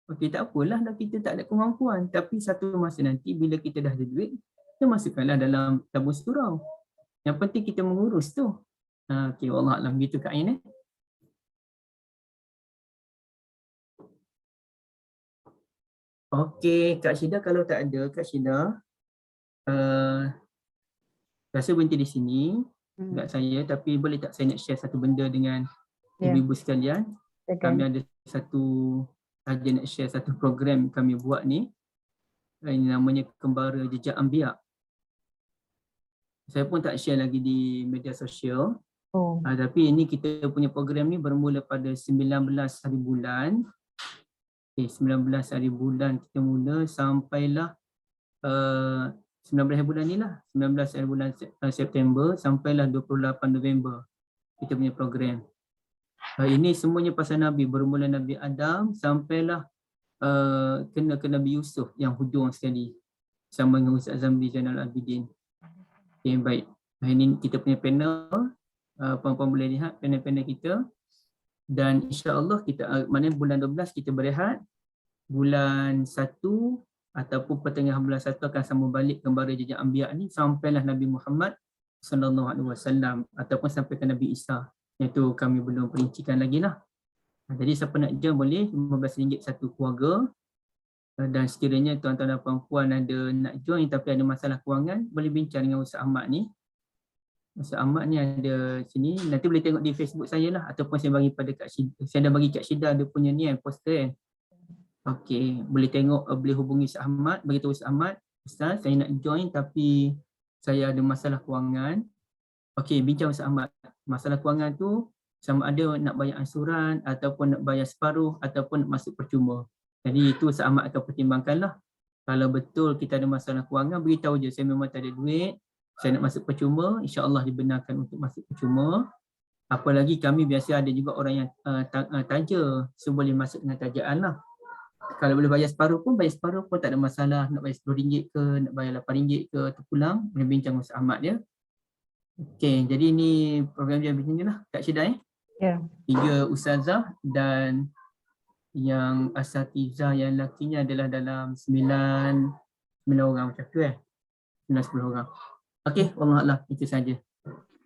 Okey, tak apalah dah kita tak ada kemampuan. Tapi satu masa nanti bila kita dah ada duit, kita masukkanlah dalam tabung surau. Yang penting kita mengurus tu. Okey, wallahualam gitu Kak Ain. Okey, Kak Syida kalau tak ada, Kak Syida rasa berhenti di sini dekat saya, tapi boleh tak saya nak share satu benda dengan ibu-ibu sekalian. Kami ada saja nak share satu program kami buat ni. Ini namanya Kembara Jejak Anbiya. Saya pun tak share lagi di media sosial. Tapi ini kita punya program ni bermula pada 19 hari bulan. 19 hari bulan kita mula sampailah 19 hari bulan ni lah, 19 hari bulan September sampailah 28 November kita punya program. Ini semuanya pasal Nabi, bermula Nabi Adam sampailah kena ke Nabi Yusuf yang hujung sekali sama dengan Ustaz Zamri Zainal Abidin. Okay, baik. Ini kita punya panel, puan-puan boleh lihat panel-panel kita. Dan insya-Allah kita mana bulan 12 kita berehat, bulan 1 ataupun pertengahan bulan 1 akan sambung balik Kembara Jejak Anbiya ni sampailah Nabi Muhammad sallallahu alaihi wasallam ataupun sampai ke Nabi Isa. Yang tu kami belum perincikan lagi lah. Jadi siapa nak join boleh, RM15 satu keluarga. Dan sekiranya tuan-tuan dan puan-puan ada nak join tapi ada masalah kewangan, boleh bincang dengan Ustaz Ahmad ni. Ustaz Ahmad ni ada sini, nanti boleh tengok di Facebook saya lah ataupun saya bagi pada Kak Syida. Saya dah bagi Kak Syida ada punya ni poster kan. Okey, boleh tengok, boleh hubungi Ustaz Ahmad, beritahu Ustaz Ahmad, Ustaz saya nak join tapi saya ada masalah kewangan. Okey, bincang Ustaz Ahmad. Masalah kewangan tu sama ada nak bayar ansuran ataupun nak bayar separuh ataupun nak masuk percuma. Jadi itu Ustaz Ahmad akan pertimbangkanlah. Kalau betul kita ada masalah kewangan, beritahu je saya memang tak ada duit. Saya nak masuk percuma, insya-Allah dibenarkan untuk masuk percuma. Apalagi kami biasa ada juga orang yang taja, so boleh masuk dengan tajaan lah. Kalau boleh bayar separuh pun tak ada masalah. Nak bayar RM10 ke, nak bayar RM8 ke, terpulang, boleh bincang Ustaz Ahmad dia. Okey, jadi ni program dia macam ni lah Kak Syida. Ya. 3 ustazah dan yang asatizah yang lakinya adalah dalam 9 orang macam tu 9-10 orang. Okey, wallahualam itu saja.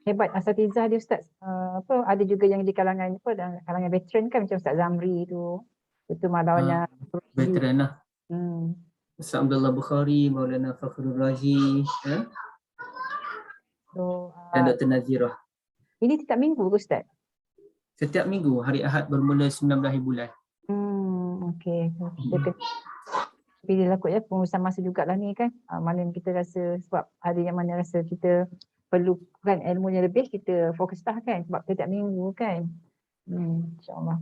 Hebat asatizah dia Ustaz. Ada juga yang di kalangan kalangan veteran kan macam Ustaz Zamri tu. Itu malawanya veteran lah. Ustaz Abdullah Bukhari, Maulana Fakhrul Razi, dan Dr. Nazirah. Ini setiap minggu ke Ustaz? Setiap minggu, hari Ahad bermula 19 hari bulan. Okey, so kita pilihlah kot ya pengurusan masa jugalah ni kan. Mana yang kita rasa sebab ada yang mana rasa kita perlukan ilmunya lebih, kita fokuslah kan sebab setiap minggu kan. InsyaAllah.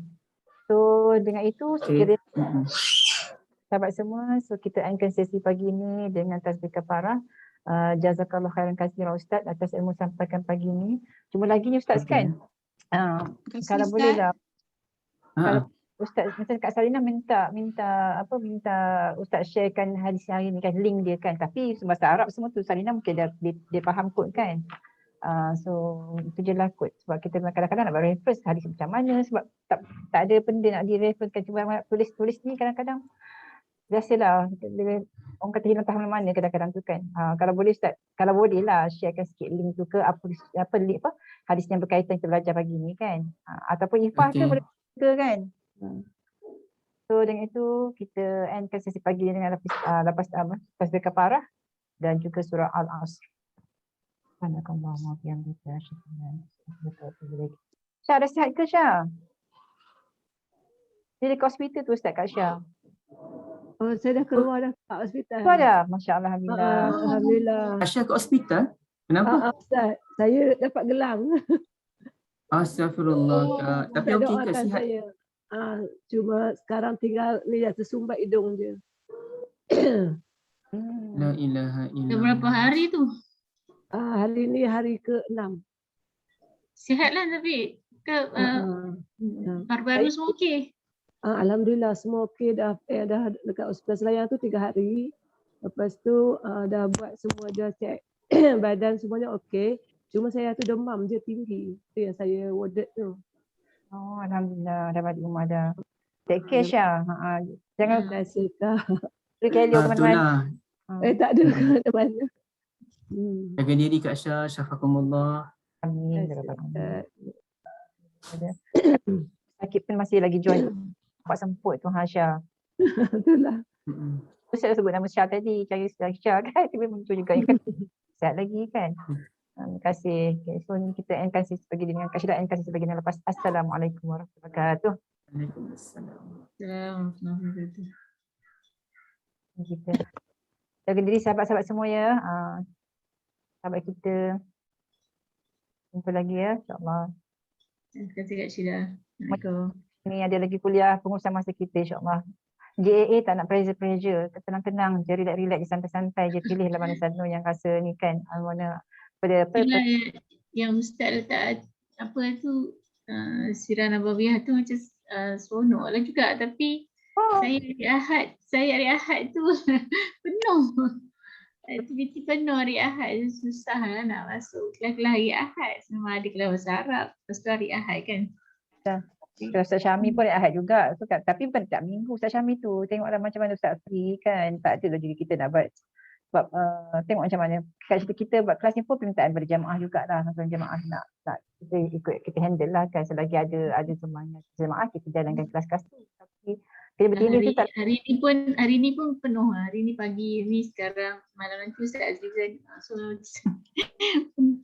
So dengan itu sekiranya sahabat semua, so kita endkan sesi pagi ni dengan tasbih kafarah. Jazakallah khairan katsiran Ustaz atas ilmu sampaikan pagi ni. Cuma lagi ni Ustaz kan. Kalau boleh lah. Kalau Ustaz macam Kak Sarina minta Ustaz sharekan hadis hari ni kan, link dia kan. Tapi bahasa Arab semua tu Sarina mungkin dia faham kot kan. So itu je lah kot. Sebab kita kadang-kadang nak buat reference hadis macam mana sebab tak ada benda nak direferencekan. Cuma tulis ni kadang-kadang biasalah orang kata hilang tahu mana kadang-kadang tu kan. Kalau boleh Ustaz, kalau boleh lah sharekan sikit link tu ke apa link hadis yang berkaitan kita belajar pagi ni kan. Ataupun Ifah ke boleh ke kan. So dengan itu kita endkan sesi pagi ni dengan lepas tasbih kafarah dan juga surah Al-Asr. Subhanakallahumma wa bihamdika asyhadu an la ilaha illa anta astaghfiruka wa atubu ilaik. Syah, dah sihat ke Syah? Dia dekat hospital tu Ustaz Kak Syah. Oh, saya dah keluar dah kat hospital. Keluar dah? Masya Allah, Alhamdulillah. Alhamdulillah. Aisyah ke hospital? Kenapa? Ustaz, saya dapat gelang. Astagfirullah Kak. Tapi okey ke sihat? Saya. Cuma sekarang tinggal ni dah tersumbat hidung je. La ilaha Dah illallah. berapa hari tu? Hari ni hari ke-6. Sihatlah tapi baru-baru semua okey. Alhamdulillah semua okey dah dekat hospital Selayang tu 3 hari. Lepas tu dah buat semua dah cek badan semuanya okey. Cuma saya tu demam je tinggi. Tu yang saya warded tu. Oh, Alhamdulillah dah balik rumah dah. Take care Syah. Jangan beri kelio ke mana-mana. Tak ada ke mana-mana. Jaga diri Kak Syah, syafakumullah. Amin. Sakit pun masih lagi join. Nampak semput tu Syah. Itulah. Saya sebut nama Syah tadi, cari Syah kan, tapi muncul juga kan. Sihat lagi kan. Terima kasih. Okay, so kita endkan sesi pagi dengan Kak Syah, endkan sesi pagi dengan lepas. Assalamualaikum warahmatullahi wabarakatuh. Waalaikumsalam. Kita jaga diri sahabat-sahabat semua ya. Sahabat kita. Jumpa lagi ya, insyaAllah. Terima kasih Kak Syida. Assalamualaikum. Ni ada lagi kuliah pengurusan masa kita insyaAllah. JAA tak nak pressure, tenang-tenang je, relax-relax, santai-santai je, pilihlah mana satu yang rasa ni kan, mana pada yang Ustaz letak apa tu Sirah Nabawiyah tu macam seronok lah juga, tapi saya hari Ahad tu penuh. Aktiviti penuh hari Ahad, susah lah nak masuk kelas-kelas hari Ahad. Semua ada kelas bahasa Arab, lepas tu hari Ahad kan. Ustaz Syami pun Ahad juga. So, tapi bukan tiap minggu Ustaz Syami tu. Tengoklah macam mana Ustaz free kan. Tak adalah jadi kita nak buat. Sebab tengok macam mana. Kat kita buat kelas ni pun permintaan pada jamaah jugalah. Kalau jamaah nak kita ikut, kita handle lah kan. Selagi ada semangat jamaah kita jalankan kelas-kelas tu. Tapi kita berdiri tu tak. Hari ni pun penuh. Hari ni pagi ni sekarang malam nanti Ustaz juga. So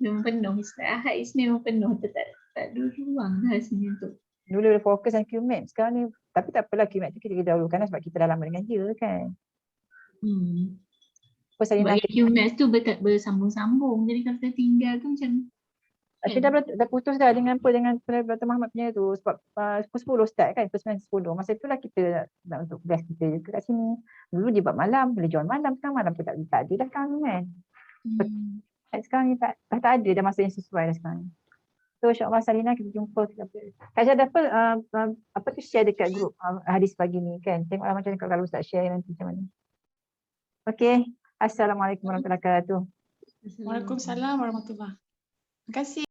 penuh. Ustaz Ahad Isnin penuh. Tak ada ruang dah sini untuk. Dulu fokus dengan QMAT, sekarang ni tapi tak apalah QMAT tu kita dahulukan lah sebab kita dah lama dengan dia kan. Sebab QMAT tu bersambung-sambung, jadi kalau kita tinggal tu macam Saya dah putus dah dengan Dr. Muhammad punya tu sebab pukul 10 start kan, pukul 9, 10. Masa itulah kita nak untuk kelas kita juga kat sini. Dulu dia buat malam, boleh join malam, sekarang malam pun tak ada dah sekarang kan. Sekarang ni tak ada dah masa yang sesuai dah sekarang. So insyaAllah Sarina kita jumpa. Kak Syah dapat apa tu share dekat grup hadis pagi ni kan. Tengoklah macam mana kalau Ustaz share nanti macam mana. Okay. Assalamualaikum warahmatullahi wabarakatuh. Waalaikumsalam warahmatullahi. Terima kasih.